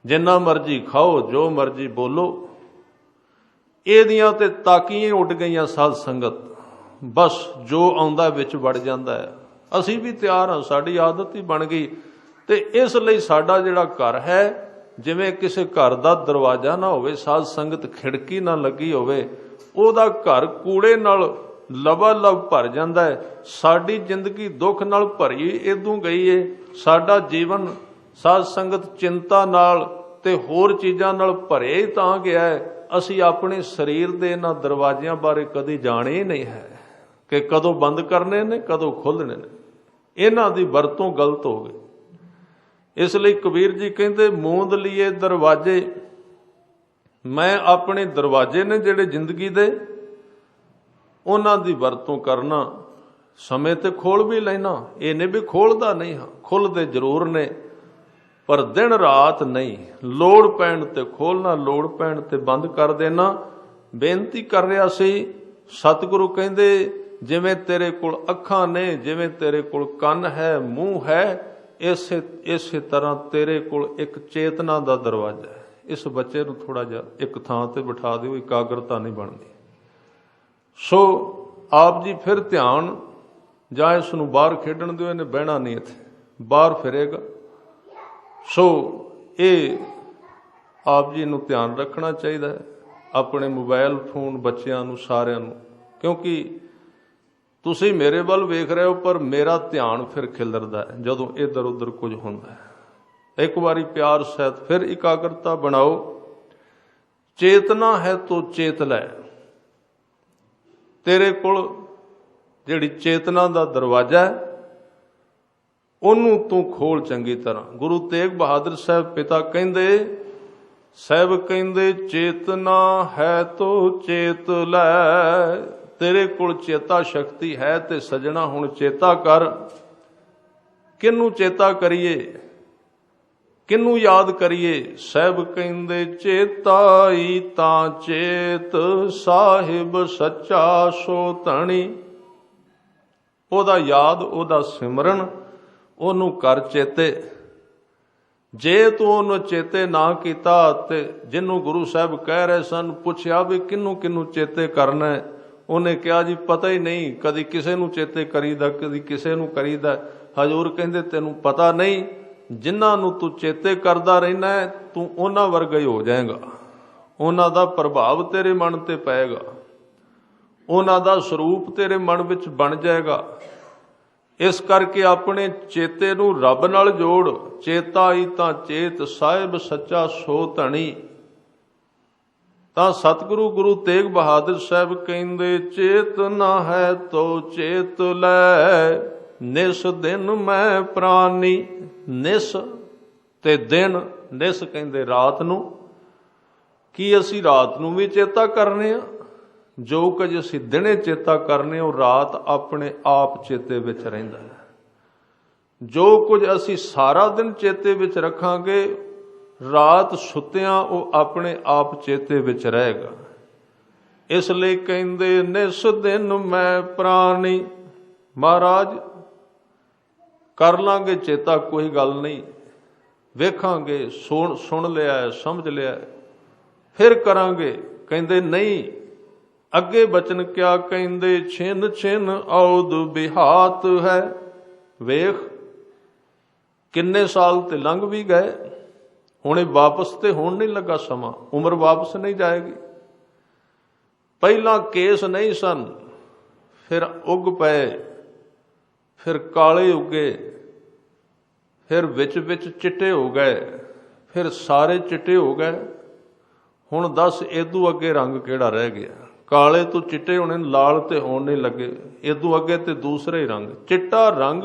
जिन्ना मर्जी खाओ, जो मर्जी बोलो, इहदियां ते ताकियां उड़ गईयां साध संगत। बस जो आउंदा विच वड़ जांदा है। असी भी तैयार हाँ, साडी आदत ही बन गई। ते इस लई साडा जिहड़ा घर है, जिवें किसी घर का दरवाजा ना होवे, साध संगत खिड़की ना लगी होवे, ओदा घर कूड़े नाल लबालब भर जांदा है। साडी जिंदगी दुख नाल भरी इदों गई है। साडा जीवन साध संगत चिंता नाल ते होर चीज़ां नाल भरे ही तां गया है। असी अपने शरीर दे इन्हां दरवाजियां बारे कदी जाणे ही नहीं है कि कदों बंद करने ने, कदों खोलने ने। इन्हां दी वरतों गलत हो गई। इसलिए कबीर जी कहते मूंद लिए दरवाजे, मैं अपने दरवाजे ने जिहड़े जिंदगी दे, उन्हां दी वरतों करना। समय ते खोल भी लेना, ये नहीं भी खोलदा नहीं, हाँ खुलदे जरूर ने, पर दिन रात नहीं। लोड़ पैण ते खोलना, लोड़ पैण ते बंद कर देना। बेनती कर रहा सी सतगुरु कहंदे, जिवें तेरे कोल अखां ने, जिवें तेरे कोल कन है, मूँह है, इस तरह तेरे कोल एक चेतना का दरवाजा है। इस बच्चे को थोड़ा जा एक थां ते बिठा दिओ, एकाग्रता नहीं बनती। सो आप जी फिर ध्यान जां इसनूं बाहर खेडण दिओ, इहने बहना नहीं, इत्थे बाहर फिरेगा। सो ये आप जी नूं ध्यान रखना चाहिए है, अपने मोबाइल फोन बच्चों नूं सारिआं नूं, क्योंकि तुसी मेरे वल वेख रहे हो, पर मेरा ध्यान फिर खिलरदा है जदों इधर उधर कुछ हुंदा है। एक बारी प्यार सहित फिर एकाग्रता बनाओ। चेतना है तो चेत लै। तेरे कोल जिहड़ी चेतना का दरवाजा है, उन्होंने तू खोल चंगी तरह। गुरु तेग बहादुर साहब पिता कहंदे, साहब कहंदे चेतना है तो चेत लै। तेरे कोल चेता शक्ति है ते सजना हुण चेता कर। किनू चेता करिए, किनू याद करिए? साहब कहंदे चेता ही तां चेत, साहिब सच्चा सो धनी। ओदा याद, ओदा सिमरन, ओनू कर चेते। जे तू ओनू चेते ना कीता ते जिन्नू गुरु साहब कह रहे सन, पुछया भी किनू किनू चेते करना है, उन्हें कहा जी पता ही नहीं, कदी किसे नू चेते करीदा, कदी किसे नू करीदा। हजूर कहंदे तेनू पता नहीं, जिन्हां नू तू चेते करदा रहना है, तू उन्हां वर्गा ही हो जाएगा। उन्हां दा प्रभाव तेरे मन ते पैगा, उन्हां दा स्वरूप तेरे मन विच बन जाएगा। इस करके अपने चेते नू रब नाल जोड़। चेता ही तां चेत, साहिब सच्चा सो धनी। तां सतगुरु गुरु तेग बहादुर साहब कहंदे चेतना है तो चेत लै। ਨਿਸ ਦਿਨ ਮੈਂ ਪ੍ਰਾਨੀ। ਨਿਸ ਤੇ ਦਿਨ, ਨਿਸ ਕਹਿੰਦੇ ਰਾਤ ਨੂੰ। ਕੀ ਅਸੀਂ ਰਾਤ ਨੂੰ ਵੀ ਚੇਤਾ ਕਰਨੇ ਆ? ਜੋ ਕੁਝ ਅਸੀਂ ਦਿਨੇ ਚੇਤਾ ਕਰਨੇ ਉਹ ਰਾਤ ਆਪਣੇ ਆਪ ਚੇਤੇ ਵਿੱਚ ਰਹਿੰਦਾ ਹੈ। ਜੋ ਕੁਝ ਅਸੀਂ ਸਾਰਾ ਦਿਨ ਚੇਤੇ ਵਿੱਚ ਰੱਖਾਂਗੇ, ਰਾਤ ਸੁੱਤਿਆਂ ਉਹ ਆਪਣੇ ਆਪ ਚੇਤੇ ਵਿੱਚ ਰਹੇਗਾ। ਇਸ ਲਈ ਕਹਿੰਦੇ ਨਿਸ ਦਿਨ ਮੈਂ ਪ੍ਰਾਨੀ। ਮਹਾਰਾਜ ਕਰ ਲਾਂਗੇ ਚੇਤਾ, ਕੋਈ ਗੱਲ ਨਹੀਂ, ਵੇਖਾਂਗੇ, ਸੁਣ ਲਿਆ, ਸਮਝ ਲਿਆ, ਫਿਰ ਕਰਾਂਗੇ। ਕਹਿੰਦੇ ਨਹੀਂ, ਅੱਗੇ ਬਚਨ ਕਿਆ ਕਹਿੰਦੇ, ਛਿਨ ਛਿਨ ਔਦ ਬਿਹਾਤ ਹੈ। ਵੇਖ ਕਿੰਨੇ ਸਾਲ ਤੇ ਲੰਘ ਵੀ ਗਏ, ਹੁਣ ਇਹ ਵਾਪਸ ਤੇ ਹੋਣ ਨਹੀਂ ਲੱਗਾ ਸਮਾਂ, ਉਮਰ ਵਾਪਸ ਨਹੀਂ ਜਾਏਗੀ। ਪਹਿਲਾਂ ਕੇਸ ਨਹੀਂ ਸਨ, ਫਿਰ ਉੱਗ ਪਏ, ਫਿਰ ਕਾਲੇ ਉੱਗੇ, ਫਿਰ ਵਿੱਚ ਵਿੱਚ ਚਿੱਟੇ ਹੋ ਗਏ, ਫਿਰ ਸਾਰੇ ਚਿੱਟੇ ਹੋ ਗਏ। ਹੁਣ ਦੱਸ ਇਦੋਂ ਅੱਗੇ ਰੰਗ ਕਿਹੜਾ ਰਹਿ ਗਿਆ? ਕਾਲੇ ਤੋਂ ਚਿੱਟੇ ਹੋਣੇ, ਲਾਲ ਤੇ ਹੋਣ ਨਹੀਂ ਲੱਗੇ, ਇਦੋਂ ਅੱਗੇ ਤੇ ਦੂਸਰੇ ਰੰਗ। ਚਿੱਟਾ ਰੰਗ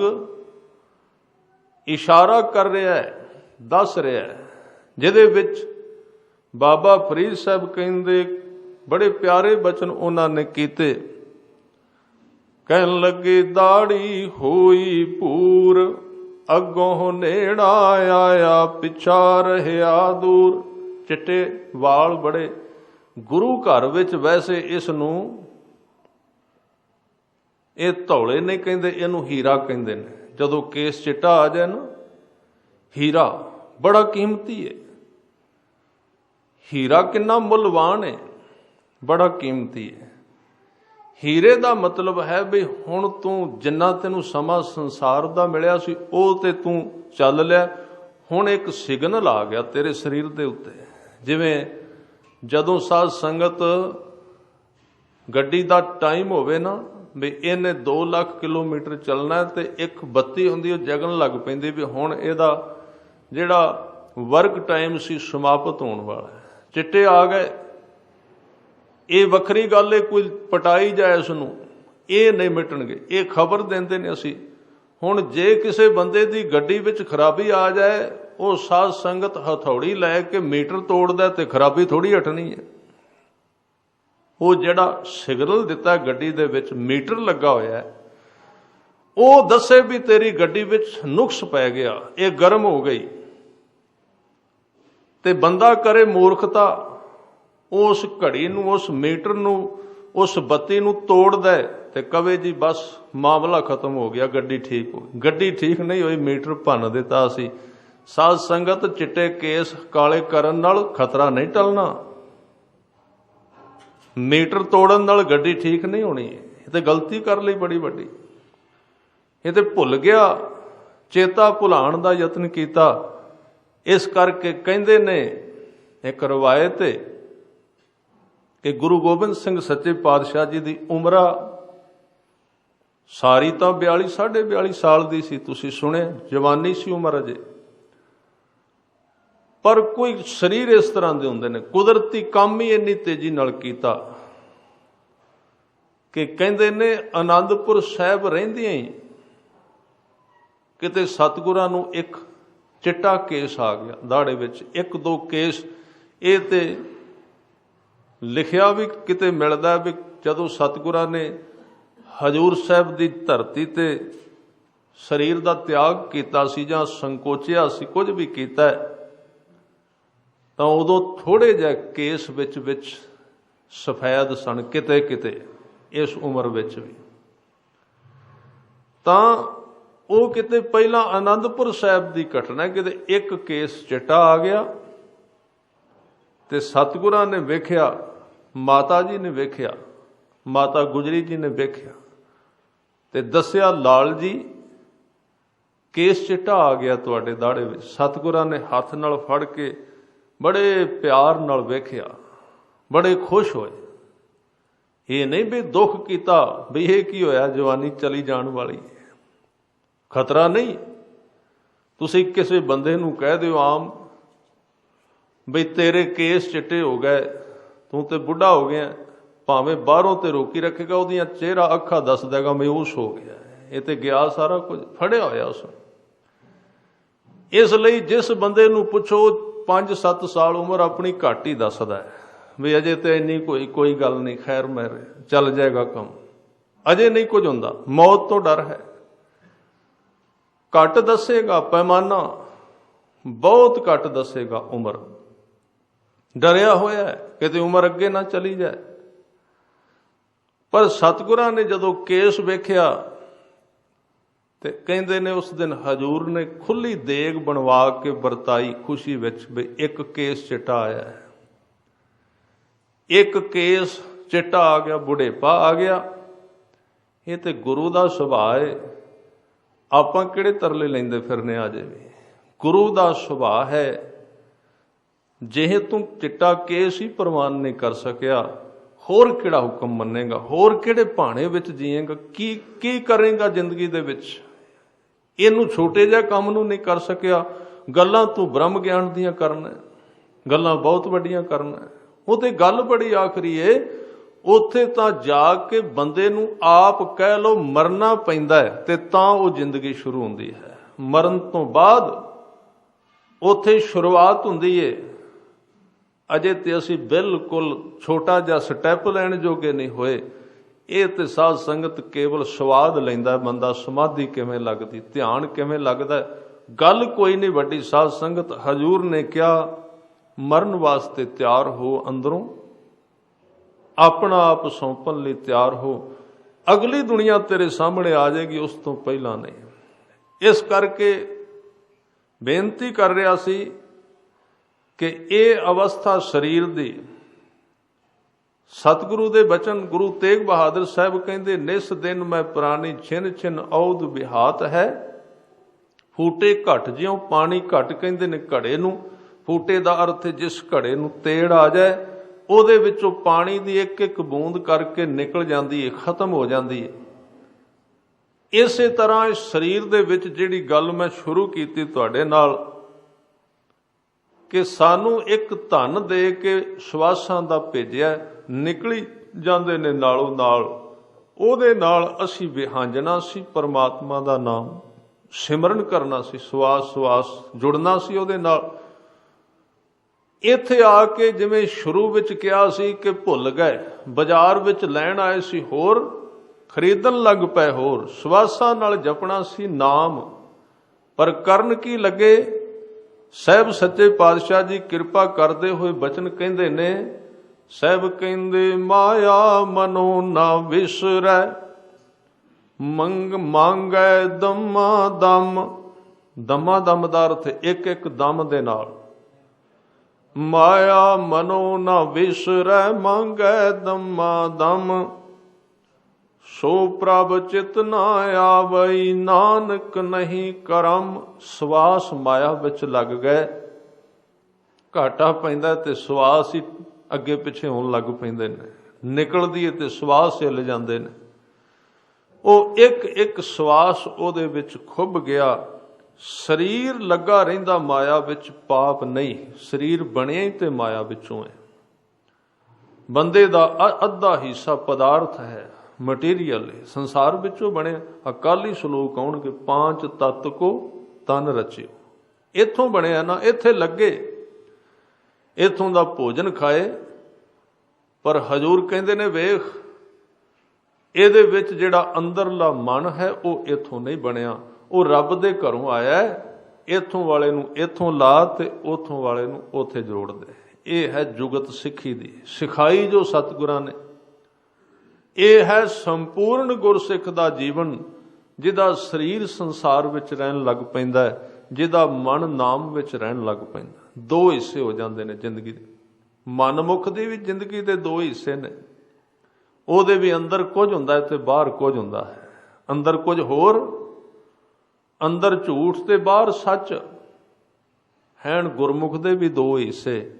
ਇਸ਼ਾਰਾ ਕਰ ਰਿਹਾ ਹੈ, ਦੱਸ ਰਿਹਾ ਹੈ, ਜਿਹਦੇ ਵਿੱਚ ਬਾਬਾ ਫਰੀਦ ਸਾਹਿਬ ਕਹਿੰਦੇ ਬੜੇ ਪਿਆਰੇ ਬਚਨ ਉਹਨਾਂ ਨੇ ਕੀਤੇ। ਕਹਿਣ ਲੱਗੇ ਦਾੜੀ ਹੋਈ ਭੂਰ, ਅੱਗੋਂ ਨੇੜਾ ਆਇਆ, ਪਿਛਾ ਰਹਿਆ ਦੂਰ। ਚਿੱਟੇ ਵਾਲ ਬੜੇ। ਗੁਰੂ ਘਰ ਵਿੱਚ ਵੈਸੇ ਇਸ ਨੂੰ ਇਹ ਧੌਲੇ ਨਹੀਂ ਕਹਿੰਦੇ, ਇਹਨੂੰ ਹੀਰਾ ਕਹਿੰਦੇ ਨੇ। ਜਦੋਂ ਕੇਸ ਚਿੱਟਾ ਆ ਜਾਏ ਨਾ, ਹੀਰਾ ਬੜਾ ਕੀਮਤੀ ਹੈ। ਹੀਰਾ ਕਿੰਨਾ ਮੁੱਲਵਾਨ ਹੈ, ਬੜਾ ਕੀਮਤੀ ਹੈ। ਹੀਰੇ ਦਾ ਮਤਲਬ ਹੈ ਵੀ ਹੁਣ ਤੂੰ ਜਿੰਨਾ ਤੈਨੂੰ ਸਮਾਂ ਸੰਸਾਰ ਦਾ ਮਿਲਿਆ ਸੀ ਉਹ ਤੇ ਤੂੰ ਚੱਲ ਲਿਆ, ਹੁਣ ਇੱਕ ਸਿਗਨਲ ਆ ਗਿਆ ਤੇਰੇ ਸਰੀਰ ਦੇ ਉੱਤੇ। ਜਿਵੇਂ ਜਦੋਂ ਸਾਧ ਸੰਗਤ ਗੱਡੀ ਦਾ ਟਾਈਮ ਹੋਵੇ ਨਾ, ਵੀ ਇਹਨੇ 2 ਲੱਖ ਕਿਲੋਮੀਟਰ ਚੱਲਣਾ, ਤੇ ਇੱਕ ਬੱਤੀ ਹੁੰਦੀ ਉਹ ਜਗਣ ਲੱਗ ਪੈਂਦੀ ਵੀ ਹੁਣ ਇਹਦਾ ਜਿਹੜਾ ਵਰਕ ਟਾਈਮ ਸੀ ਸਮਾਪਤ ਹੋਣ ਵਾਲਾ ਹੈ। ਚਿੱਟੇ ਆ ਗਏ, ਇਹ ਵੱਖਰੀ ਗੱਲ ਹੈ, ਕੋਈ ਪਟਾਈ ਜਾਏ ਇਸ ਨੂੰ, ਇਹ ਨਹੀਂ ਮਿਟਣਗੇ, ਇਹ ਖਬਰ ਦਿੰਦੇ ਨੇ ਅਸੀਂ। ਹੁਣ ਜੇ ਕਿਸੇ ਬੰਦੇ ਦੀ ਗੱਡੀ ਵਿੱਚ ਖਰਾਬੀ ਆ ਜਾਏ, ਉਹ ਸਾਧ ਸੰਗਤ ਹਥੌੜੀ ਲੈ ਕੇ ਮੀਟਰ ਤੋੜਦਾ ਤੇ ਖਰਾਬੀ ਥੋੜੀ ਹਟਣੀ ਹੈ। ਉਹ ਜਿਹੜਾ ਸਿਗਨਲ ਦਿੱਤਾ ਗੱਡੀ ਦੇ ਵਿੱਚ, ਮੀਟਰ ਲੱਗਾ ਹੋਇਆ, ਉਹ ਦੱਸੇ ਵੀ ਤੇਰੀ ਗੱਡੀ ਵਿੱਚ ਨੁਕਸ ਪੈ ਗਿਆ, ਇਹ ਗਰਮ ਹੋ ਗਈ। ਤੇ ਬੰਦਾ ਕਰੇ ਮੂਰਖਤਾ, ਉਸ ਘੜੀ ਨੂੰ, ਉਸ ਮੀਟਰ ਨੂੰ, ਉਸ ਬੱਤੀ ਨੂੰ ਤੋੜਦਾ ਤੇ ਕਵੇ ਜੀ ਬਸ ਮਾਮਲਾ ਖਤਮ ਹੋ ਗਿਆ, ਗੱਡੀ ਠੀਕ ਹੋ ਗਈ। ਗੱਡੀ ਠੀਕ ਨਹੀਂ ਹੋਈ, ਮੀਟਰ ਭੰਨ ਦਿੱਤਾ ਅਸੀਂ। ਸਾਧ ਸੰਗਤ ਚਿੱਟੇ ਕੇਸ ਕਾਲੇ ਕਰਨ ਨਾਲ ਖਤਰਾ ਨਹੀਂ ਟਲਣਾ, ਮੀਟਰ ਤੋੜਨ ਨਾਲ ਗੱਡੀ ਠੀਕ ਨਹੀਂ ਹੋਣੀ। ਇਹ ਤੇ ਗਲਤੀ ਕਰ ਲਈ ਬੜੀ ਵੱਡੀ। ਇਹ ਤੇ ਭੁੱਲ ਗਿਆ, ਚੇਤਾ ਭੁਲਾਉਣ ਦਾ ਯਤਨ ਕੀਤਾ। ਇਸ ਕਰਕੇ ਕਹਿੰਦੇ ਨੇ ਇੱਕ ਰਵਾਇਤ ਹੈ ਕਿ ਗੁਰੂ ਗੋਬਿੰਦ ਸਿੰਘ ਸੱਚੇ ਪਾਤਸ਼ਾਹ ਜੀ ਦੀ ਉਮਰਾ ਸਾਰੀ ਤਾਂ 42 42.5 ਸਾਲ ਦੀ ਸੀ, ਤੁਸੀਂ ਸੁਣਿਆ, ਜਵਾਨੀ ਸੀ ਉਮਰ ਅਜੇ। ਪਰ ਕੋਈ ਸਰੀਰ ਇਸ ਤਰ੍ਹਾਂ ਦੇ ਹੁੰਦੇ ਨੇ, ਕੁਦਰਤੀ ਕੰਮ ਹੀ ਇੰਨੀ ਤੇਜ਼ੀ ਨਾਲ ਕੀਤਾ ਕਿ ਕਹਿੰਦੇ ਨੇ ਆਨੰਦਪੁਰ ਸਾਹਿਬ ਰਹਿੰਦਿਆਂ ਹੀ ਕਿਤੇ ਸਤਿਗੁਰਾਂ ਨੂੰ ਇੱਕ ਚਿੱਟਾ ਕੇਸ ਆ ਗਿਆ ਦਾੜੇ ਵਿੱਚ। 1-2 ਕੇਸ ਇਹ ਤੇ ਲਿਖਿਆ ਵੀ ਕਿਤੇ ਮਿਲਦਾ ਵੀ ਜਦੋਂ ਸਤਿਗੁਰਾਂ ਨੇ ਹਜ਼ੂਰ ਸਾਹਿਬ ਦੀ ਧਰਤੀ ਤੇ ਸਰੀਰ ਦਾ ਤਿਆਗ ਕੀਤਾ ਸੀ ਜਾਂ ਸੰਕੋਚਿਆ ਸੀ, ਕੁਝ ਵੀ ਕੀਤਾ, ਤਾਂ ਉਦੋਂ ਥੋੜ੍ਹੇ ਜਿਹੇ ਕੇਸ ਵਿੱਚ ਸਫੈਦ ਸਨ ਕਿਤੇ ਕਿਤੇ, ਇਸ ਉਮਰ ਵਿੱਚ ਵੀ। ਤਾਂ ਉਹ ਕਿਤੇ ਪਹਿਲਾਂ ਆਨੰਦਪੁਰ ਸਾਹਿਬ ਦੀ ਘਟਨਾ, ਕਿਤੇ ਇੱਕ ਕੇਸ ਚਿੱਟਾ ਆ ਗਿਆ ਤੇ ਸਤਿਗੁਰਾਂ ਨੇ ਵੇਖਿਆ, ਮਾਤਾ ਜੀ ਨੇ ਵੇਖਿਆ, ਮਾਤਾ ਗੁਜਰੀ ਜੀ ਨੇ ਵੇਖਿਆ ਤੇ ਦੱਸਿਆ, ਲਾਲ ਜੀ ਕੇਸ ਚਿੱਟਾ ਆ ਗਿਆ ਤੁਹਾਡੇ ਦਾੜੇ ਵਿੱਚ। ਸਤਿਗੁਰਾਂ ਨੇ ਹੱਥ ਨਾਲ ਫੜ ਕੇ ਬੜੇ ਪਿਆਰ ਨਾਲ ਵੇਖਿਆ, ਬੜੇ ਖੁਸ਼ ਹੋਏ। ਇਹ ਨਹੀਂ ਵੀ ਦੁੱਖ ਕੀਤਾ ਵੀ ਇਹ ਕੀ ਹੋਇਆ, ਜਵਾਨੀ ਚਲੀ ਜਾਣ ਵਾਲੀ, ਖਤਰਾ ਨਹੀਂ। ਤੁਸੀਂ ਕਿਸੇ ਬੰਦੇ ਨੂੰ ਕਹਿ ਦਿਓ ਆਮ ਬਈ ਤੇਰੇ ਕੇਸ ਚਿੱਟੇ ਹੋ ਗਏ, ਤੂੰ ਤੇ ਬੁੱਢਾ ਹੋ ਗਿਆ, ਭਾਵੇਂ ਬਾਹਰੋਂ ਤੇ ਰੋਕੀ ਰੱਖੇਗਾ, ਉਹਦੀਆਂ ਚਿਹਰਾ ਅੱਖਾਂ ਦੱਸ ਦੇਗਾ ਮਯੂਸ ਹੋ ਗਿਆ, ਇਹ ਤੇ ਗਿਆ ਸਾਰਾ ਕੁਝ, ਫੜਿਆ ਹੋਇਆ ਉਸ ਨੂੰ। ਇਸ ਲਈ ਜਿਸ ਬੰਦੇ ਨੂੰ ਪੁੱਛੋ 5-7 ਸਾਲ ਉਮਰ ਆਪਣੀ ਘੱਟ ਹੀ ਦੱਸਦਾ ਹੈ ਵੀ ਅਜੇ ਤੇ ਇੰਨੀ ਕੋਈ ਗੱਲ ਨਹੀਂ, ਖੈਰ ਮੇਰੇ ਚੱਲ ਜਾਏਗਾ ਕੰਮ, ਅਜੇ ਨਹੀਂ ਕੁਝ ਹੁੰਦਾ, ਮੌਤ ਤੋਂ ਡਰ ਹੈ। ਘੱਟ ਦੱਸੇਗਾ ਪੈਮਾਨਾ, ਬਹੁਤ ਘੱਟ ਦੱਸੇਗਾ ਉਮਰ, ਡਰਿਆ ਹੋਇਆ ਹੈ ਕਿਤੇ ਉਮਰ ਅੱਗੇ ਨਾ ਚਲੀ ਜਾਏ। ਪਰ ਸਤਿਗੁਰਾਂ ਨੇ ਜਦੋਂ ਕੇਸ ਵੇਖਿਆ ਤੇ ਕਹਿੰਦੇ ਨੇ ਉਸ ਦਿਨ ਹਜ਼ੂਰ ਨੇ ਖੁੱਲੀ ਦੇਗ ਬਣਵਾ ਕੇ ਵਰਤਾਈ ਖੁਸ਼ੀ ਵਿੱਚ ਵੀ ਇੱਕ ਕੇਸ ਚਿੱਟਾ ਆਇਆ ਹੈ, ਇੱਕ ਕੇਸ ਚਿੱਟਾ ਆ ਗਿਆ, ਬੁਢੇਪਾ ਆ ਗਿਆ। ਇਹ ਤੇ ਗੁਰੂ ਦਾ ਸੁਭਾਅ ਹੈ, ਆਪਾਂ ਕਿਹੜੇ ਤਰਲੇ ਲੈਂਦੇ ਫਿਰਨੇ ਆ ਜੇ ਵੀ। ਗੁਰੂ ਦਾ ਸੁਭਾਅ ਹੈ, ਜੇ ਤੂੰ ਚਿੱਟਾ ਕੇਸ ਹੀ ਪ੍ਰਵਾਨ ਨਹੀਂ ਕਰ ਸਕਿਆ, ਹੋਰ ਕਿਹੜਾ ਹੁਕਮ ਮੰਨੇਗਾ, ਹੋਰ ਕਿਹੜੇ ਭਾਣੇ ਵਿੱਚ ਜੀਏਗਾ, ਕੀ ਕਰੇਗਾ ਜ਼ਿੰਦਗੀ ਦੇ ਵਿੱਚ। ਇਹਨੂੰ ਛੋਟੇ ਜਿਹੇ ਕੰਮ ਨੂੰ ਨਹੀਂ ਕਰ ਸਕਿਆ, ਗੱਲਾਂ ਤੂੰ ਬ੍ਰਹਮ ਗਿਆਨ ਦੀਆਂ ਕਰਨਾ, ਗੱਲਾਂ ਬਹੁਤ ਵੱਡੀਆਂ ਕਰਨਾ। ਉਹ ਤੇ ਗੱਲ ਬੜੀ ਆਖਰੀ ਏ, ਉੱਥੇ ਤਾਂ ਜਾ ਕੇ ਬੰਦੇ ਨੂੰ ਆਪ ਕਹਿ ਲਓ ਮਰਨਾ ਪੈਂਦਾ ਹੈ ਤੇ ਤਾਂ ਉਹ ਜ਼ਿੰਦਗੀ ਸ਼ੁਰੂ ਹੁੰਦੀ ਹੈ। ਮਰਨ ਤੋਂ ਬਾਅਦ ਉੱਥੇ ਸ਼ੁਰੂਆਤ ਹੁੰਦੀ ਏ। ਅਜੇ ਤੇ ਅਸੀਂ ਬਿਲਕੁਲ ਛੋਟਾ ਜਿਹਾ ਸਟੈਪ ਲੈਣ ਜੋਗੇ ਨਹੀਂ ਹੋਏ। ਇਹ ਤੇ ਸਾਧ ਸੰਗਤ ਕੇਵਲ ਸਵਾਦ ਲੈਂਦਾ ਬੰਦਾ, ਸਮਾਧੀ ਕਿਵੇਂ ਲੱਗਦੀ, ਧਿਆਨ ਕਿਵੇਂ ਲੱਗਦਾ, ਗੱਲ ਕੋਈ ਨਹੀਂ ਵੱਡੀ। ਸਾਧ ਸੰਗਤ ਹਜ਼ੂਰ ਨੇ ਕਿਹਾ ਮਰਨ ਵਾਸਤੇ ਤਿਆਰ ਹੋ, ਅੰਦਰੋਂ ਆਪਣਾ ਆਪ ਸੌਂਪਣ ਲਈ ਤਿਆਰ ਹੋ, ਅਗਲੀ ਦੁਨੀਆ ਤੇਰੇ ਸਾਹਮਣੇ ਆ ਜਾਏਗੀ, ਉਸ ਤੋਂ ਪਹਿਲਾਂ ਨਹੀਂ। ਇਸ ਕਰਕੇ ਬੇਨਤੀ ਕਰ ਰਿਹਾ ਸੀ ਕਿ ਇਹ ਅਵਸਥਾ ਸਰੀਰ ਦੀ, ਸਤਿਗੁਰੂ ਦੇ ਬਚਨ ਗੁਰੂ ਤੇਗ ਬਹਾਦਰ ਸਾਹਿਬ ਕਹਿੰਦੇ ਨਿਸ ਦਿਨ ਮੈਂ ਪ੍ਰਾਣੀ ਛਿਨ ਛਿਨ ਔਦ ਵਿਹਾਤ ਹੈ, ਫੂਟੇ ਘਟ ਜਿਉਂ ਪਾਣੀ ਘਟ ਕਹਿੰਦੇ ਨੇ ਘੜੇ ਨੂੰ। ਫੂਟੇ ਦਾ ਅਰਥ ਜਿਸ ਘੜੇ ਨੂੰ ਤੇੜ ਆ ਜਾਏ ਉਹਦੇ ਵਿੱਚੋਂ ਪਾਣੀ ਦੀ ਇੱਕ ਇੱਕ ਬੂੰਦ ਕਰਕੇ ਨਿਕਲ ਜਾਂਦੀ ਹੈ, ਖਤਮ ਹੋ ਜਾਂਦੀ ਹੈ। ਇਸੇ ਤਰ੍ਹਾਂ ਇਸ ਸਰੀਰ ਦੇ ਵਿੱਚ ਜਿਹੜੀ ਗੱਲ ਮੈਂ ਸ਼ੁਰੂ ਕੀਤੀ ਤੁਹਾਡੇ ਨਾਲ ਕਿ ਸਾਨੂੰ ਇੱਕ ਧਨ ਦੇ ਕੇ ਸਵਾਸਾਂ ਦਾ ਭੇਜਿਆ, ਨਿਕਲੀ ਜਾਂਦੇ ਨੇ ਨਾਲੋਂ ਨਾਲ, ਉਹਦੇ ਨਾਲ ਅਸੀਂ ਵਿਹਾਂਜਣਾ ਸੀ, ਪਰਮਾਤਮਾ ਦਾ ਨਾਮ ਸਿਮਰਨ ਕਰਨਾ ਸੀ, ਸਵਾਸ ਜੁੜਨਾ ਸੀ ਉਹਦੇ ਨਾਲ। ਇੱਥੇ ਆ ਕੇ ਜਿਵੇਂ ਸ਼ੁਰੂ ਵਿੱਚ ਕਿਹਾ ਸੀ ਕਿ ਭੁੱਲ ਗਏ, ਬਾਜ਼ਾਰ ਵਿੱਚ ਲੈਣ ਆਏ ਸੀ ਹੋਰ, ਖਰੀਦਣ ਲੱਗ ਪਏ ਹੋਰ। ਸਵਾਸਾਂ ਨਾਲ ਜਪਣਾ ਸੀ ਨਾਮ, ਪਰ ਕਰਨ ਕੀ ਲੱਗੇ। ਸਾਹਿਬ ਸੱਚੇ ਪਾਤਸ਼ਾਹ ਜੀ ਕਿਰਪਾ ਕਰਦੇ ਹੋਏ ਬਚਨ ਕਹਿੰਦੇ ਨੇ, ਸਾਹਿਬ ਕਹਿੰਦੇ ਮਾਇਆ ਮਨੋ ਨਾ ਵਿਸਰੈ, ਮੰਗੈ ਦਮਾ ਦਮ। ਦਮਾ ਦਮ ਦਾ ਅਰਥ ਇੱਕ ਇੱਕ ਦਮ ਦੇ ਨਾਲ। ਮਾਇਆ ਮਨੋ ਨਾ ਵਿਸਰੈ, ਮੰਗੈ ਦਮਾ ਦਮ। ਸੋ ਪ੍ਰਭ ਚਿਤ ਨਾ ਆਵਈ, ਨਾਨਕ ਨਹੀਂ ਕਰਮ। ਸਵਾਸ ਮਾਇਆ ਵਿੱਚ ਲੱਗ ਗਏ, ਘਾਟਾ ਪੈਂਦਾ ਤੇ ਸਵਾਸ ਹੀ ਅੱਗੇ ਪਿੱਛੇ ਹੋਣ ਲੱਗ ਪੈਂਦੇ ਨੇ, ਨਿਕਲਦੀ ਹੈ ਤੇ ਸਵਾਸ ਹਿੱਲ ਜਾਂਦੇ ਨੇ। ਉਹ ਇੱਕ ਇੱਕ ਸਵਾਸ ਉਹਦੇ ਵਿੱਚ ਖੁੱਭ ਗਿਆ। ਸਰੀਰ ਲੱਗਾ ਰਹਿੰਦਾ ਮਾਇਆ ਵਿੱਚ, ਪਾਪ ਨਹੀਂ। ਸਰੀਰ ਬਣਿਆ ਹੀ ਤੇ ਮਾਇਆ ਵਿੱਚੋਂ ਹੈ। ਬੰਦੇ ਦਾ ਅੱਧਾ ਹਿੱਸਾ ਪਦਾਰਥ ਹੈ, ਮਟੀਰੀਅਲ ਹੈ, ਸੰਸਾਰ ਵਿੱਚੋਂ ਬਣਿਆ। ਅਕਾਲੀ ਸ਼ਲੋਕ ਆਉਣਗੇ, 5 ਤੱਤ ਕੋ ਤਨ ਰਚਿਓ। ਇੱਥੋਂ ਬਣਿਆ ਨਾ, ਇੱਥੇ ਲੱਗੇ, ਇੱਥੋਂ ਦਾ ਭੋਜਨ ਖਾਏ। ਪਰ ਹਜ਼ੂਰ ਕਹਿੰਦੇ ਨੇ ਵੇਖ, ਇਹਦੇ ਵਿੱਚ ਜਿਹੜਾ ਅੰਦਰਲਾ ਮਨ ਹੈ ਉਹ ਇੱਥੋਂ ਨਹੀਂ ਬਣਿਆ, ਉਹ ਰੱਬ ਦੇ ਘਰੋਂ ਆਇਆ ਹੈ। ਇੱਥੋਂ ਵਾਲੇ ਨੂੰ ਇੱਥੋਂ ਲਾ ਤੇ ਉੱਥੋਂ ਵਾਲੇ ਨੂੰ ਉੱਥੇ ਜੋੜ ਦੇ। ਇਹ ਹੈ ਜੁਗਤ ਸਿੱਖੀ ਦੀ ਸਿਖਾਈ ਜੋ ਸਤਿਗੁਰਾਂ ਨੇ। ਇਹ ਹੈ ਸੰਪੂਰਨ ਗੁਰਸਿੱਖ ਦਾ ਜੀਵਨ, ਜਿਹਦਾ ਸਰੀਰ ਸੰਸਾਰ ਵਿੱਚ ਰਹਿਣ ਲੱਗ ਪੈਂਦਾ ਹੈ, ਜਿਹਦਾ ਮਨ ਨਾਮ ਵਿੱਚ ਰਹਿਣ ਲੱਗ ਪੈਂਦਾ। 2 ਹਿੱਸੇ ਹੋ ਜਾਂਦੇ ਨੇ ਜ਼ਿੰਦਗੀ ਦੇ। ਮਨਮੁਖ ਦੀ ਵੀ ਜ਼ਿੰਦਗੀ ਦੇ 2 ਹਿੱਸੇ ਨੇ। ਉਹਦੇ ਵੀ ਅੰਦਰ ਕੁਝ ਹੁੰਦਾ ਹੈ ਤੇ ਬਾਹਰ ਕੁਝ ਹੁੰਦਾ ਹੈ। ਅੰਦਰ ਕੁਝ ਹੋਰ, ਅੰਦਰ ਝੂਠ ਤੇ ਬਾਹਰ ਸੱਚ ਹੈਨ। ਗੁਰਮੁਖ ਦੇ ਵੀ 2 ਹਿੱਸੇ।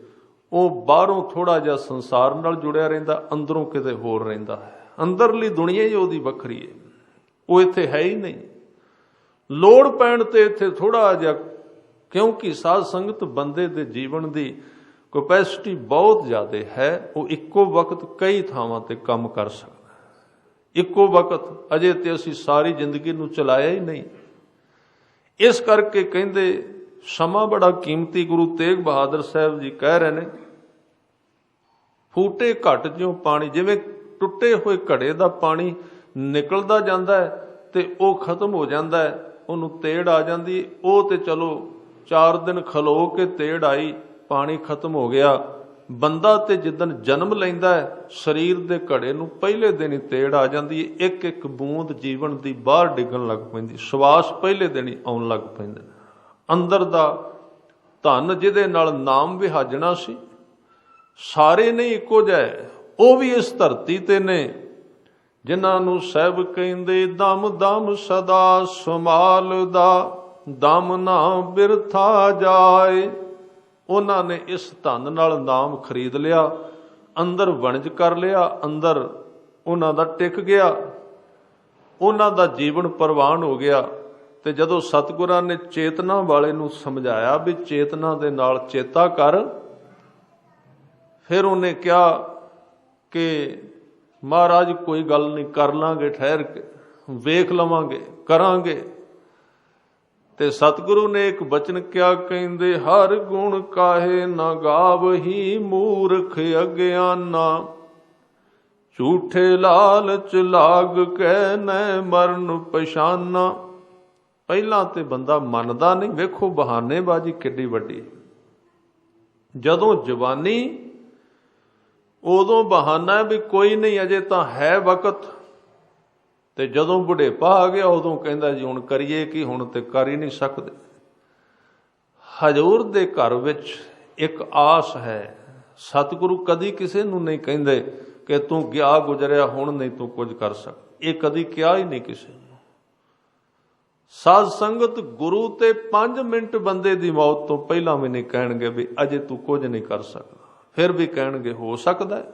ਉਹ ਬਾਹਰੋਂ ਥੋੜਾ ਜਿਹਾ ਸੰਸਾਰ ਨਾਲ ਜੁੜਿਆ ਰਹਿੰਦਾ, ਅੰਦਰੋਂ ਕਿਤੇ ਹੋਰ ਰਹਿੰਦਾ ਹੈ। ਅੰਦਰਲੀ ਦੁਨੀਆ ਹੀ ਉਹਦੀ ਵੱਖਰੀ ਹੈ, ਉਹ ਇੱਥੇ ਹੈ ਹੀ ਨਹੀਂ। ਲੋੜ ਪੈਣ ਤੇ ਇੱਥੇ ਥੋੜਾ ਜਿਹਾ, ਕਿਉਂਕਿ ਸਾਧ ਸੰਗਤ ਬੰਦੇ ਦੇ ਜੀਵਨ ਦੀ ਕੈਪੈਸਿਟੀ ਬਹੁਤ ਜ਼ਿਆਦਾ ਹੈ। ਉਹ ਇੱਕੋ ਵਕਤ ਕਈ ਥਾਵਾਂ ਤੇ ਕੰਮ ਕਰ ਸਕਦਾ। ਇੱਕੋ ਵਕਤ, ਅਜੇ ਤੇ ਅਸੀਂ ਸਾਰੀ ਜ਼ਿੰਦਗੀ ਨੂੰ ਚਲਾਇਆ ਹੀ ਨਹੀਂ। ਇਸ ਕਰਕੇ ਕਹਿੰਦੇ ਸਮਾਂ ਬੜਾ ਕੀਮਤੀ। ਗੁਰੂ ਤੇਗ ਬਹਾਦਰ ਸਾਹਿਬ ਜੀ ਕਹਿ ਰਹੇ ਨੇ, ਫੂਟੇ ਘਟ ਜਿਉਂ ਪਾਣੀ, ਜਿਵੇਂ ਟੁੱਟੇ ਹੋਏ ਘੜੇ ਦਾ ਪਾਣੀ ਨਿਕਲਦਾ ਜਾਂਦਾ ਹੈ ਤੇ ਉਹ ਖਤਮ ਹੋ ਜਾਂਦਾ ਹੈ, ਉਹਨੂੰ ਤੇੜ ਆ ਜਾਂਦੀ। ਉਹ ਤੇ ਚਲੋ 4 ਦਿਨ ਖਲੋ ਕੇ ਤੇੜ ਆਈ, ਪਾਣੀ ਖਤਮ ਹੋ ਗਿਆ। ਬੰਦਾ ਤੇ ਜਿੱਦਣ ਜਨਮ ਲੈਂਦਾ ਹੈ, ਸਰੀਰ ਦੇ ਘੜੇ ਨੂੰ ਪਹਿਲੇ ਦਿਨ ਹੀ ਤੇੜ ਆ ਜਾਂਦੀ ਹੈ। ਇੱਕ ਇੱਕ ਬੂੰਦ ਜੀਵਨ ਦੀ ਬਾਹਰ ਡਿੱਗਣ ਲੱਗ ਪੈਂਦੀ, ਸਵਾਸ ਪਹਿਲੇ ਦਿਨ ਹੀ ਆਉਣ ਲੱਗ ਪੈਂਦੇ। ਅੰਦਰ ਦਾ ਧਨ ਜਿਹਦੇ ਨਾਲ ਨਾਮ ਵਿਹਾਜਣਾ ਸੀ, ਸਾਰੇ ਨਹੀਂ ਇੱਕੋ ਜਿਹੇ, ਉਹ ਵੀ ਇਸ ਧਰਤੀ ਤੇ ਨੇ, ਜਿਨ੍ਹਾਂ ਨੂੰ ਸਾਹਿਬ ਕਹਿੰਦੇ ਦਮ ਦਮ ਸਦਾ ਸੰਭਾਲਦਾ, ਦਮ ਨਾ ਬਿਰਥਾ ਜਾਏ। ਉਹਨਾਂ ਨੇ ਇਸ ਧਨ ਨਾਲ ਨਾਮ ਖਰੀਦ ਲਿਆ, ਅੰਦਰ ਵਣਜ ਕਰ ਲਿਆ, ਅੰਦਰ ਉਹਨਾਂ ਦਾ ਟਿਕ ਗਿਆ, ਉਹਨਾਂ ਦਾ ਜੀਵਨ ਪ੍ਰਵਾਨ ਹੋ ਗਿਆ। ਤੇ ਜਦੋਂ ਸਤਿਗੁਰਾਂ ਨੇ ਚੇਤਨਾ ਵਾਲੇ ਨੂੰ ਸਮਝਾਇਆ ਵੀ ਚੇਤਨਾ ਦੇ ਨਾਲ ਚੇਤਾ ਕਰ, ਫਿਰ ਉਹਨੇ ਕਿਹਾ ਕਿ ਮਹਾਰਾਜ ਕੋਈ ਗੱਲ ਨਹੀਂ, ਕਰ ਲਾਂਗੇ, ਠਹਿਰ ਕੇ ਵੇਖ ਲਵਾਂਗੇ, ਕਰਾਂਗੇ। ਤੇ ਸਤਿਗੁਰੂ ਨੇ ਇੱਕ ਬਚਨ ਕਿਹਾ, ਕਹਿੰਦੇ ਹਰ ਗੁਣ ਕਾਹੇ ਨਾ ਗਾਵਹੀ, ਮੂਰਖ ਅਗਿਆਨਾ, ਝੂਠੇ ਲਾਲਚ ਲਾਗ ਕੇ ਨੈ ਮਰਨ ਪਛਾਨਾ। ਪਹਿਲਾਂ ਤੇ ਬੰਦਾ ਮੰਨਦਾ ਨਹੀਂ। ਵੇਖੋ ਬਹਾਨੇਬਾਜ਼ੀ ਕਿੱਡੀ ਵੱਡੀ। ਜਦੋਂ ਜਵਾਨੀ ਉਦੋਂ ਬਹਾਨਾ ਹੈ ਵੀ ਕੋਈ ਨਹੀਂ, ਅਜੇ ਤਾਂ ਹੈ ਵਕਤ। ਤੇ ਜਦੋਂ ਬੁਢੇਪਾ ਆ ਗਿਆ ਉਦੋਂ ਕਹਿੰਦਾ ਜੀ ਹੁਣ ਕਰੀਏ ਕੀ, ਹੁਣ ਤੇ ਕਰ ਹੀ ਨਹੀਂ ਸਕਦੇ। ਹਜ਼ੂਰ ਦੇ ਘਰ ਵਿੱਚ ਇੱਕ ਆਸ ਹੈ। ਸਤਿਗੁਰੂ ਕਦੀ ਕਿਸੇ ਨੂੰ ਨਹੀਂ ਕਹਿੰਦੇ ਕਿ ਤੂੰ ਗਿਆ ਗੁਜ਼ਰਿਆ ਹੁਣ ਨਹੀਂ ਤੂੰ ਕੁਝ ਕਰ ਸਕਦਾ, ਇਹ ਕਦੀ ਕਿਹਾ ਹੀ ਨਹੀਂ ਕਿਸੇ ਨੂੰ। ਸਾਧ ਸੰਗਤ ਗੁਰੂ ਤੇ 5 ਮਿੰਟ ਬੰਦੇ ਦੀ ਮੌਤ ਤੋਂ ਪਹਿਲਾਂ ਵੀ ਨਹੀਂ ਕਹਿਣਗੇ ਵੀ ਅਜੇ ਤੂੰ ਕੁਝ ਨਹੀਂ ਕਰ ਸਕਦਾ, ਫਿਰ ਵੀ ਕਹਿਣਗੇ ਹੋ ਸਕਦਾ ਹੈ।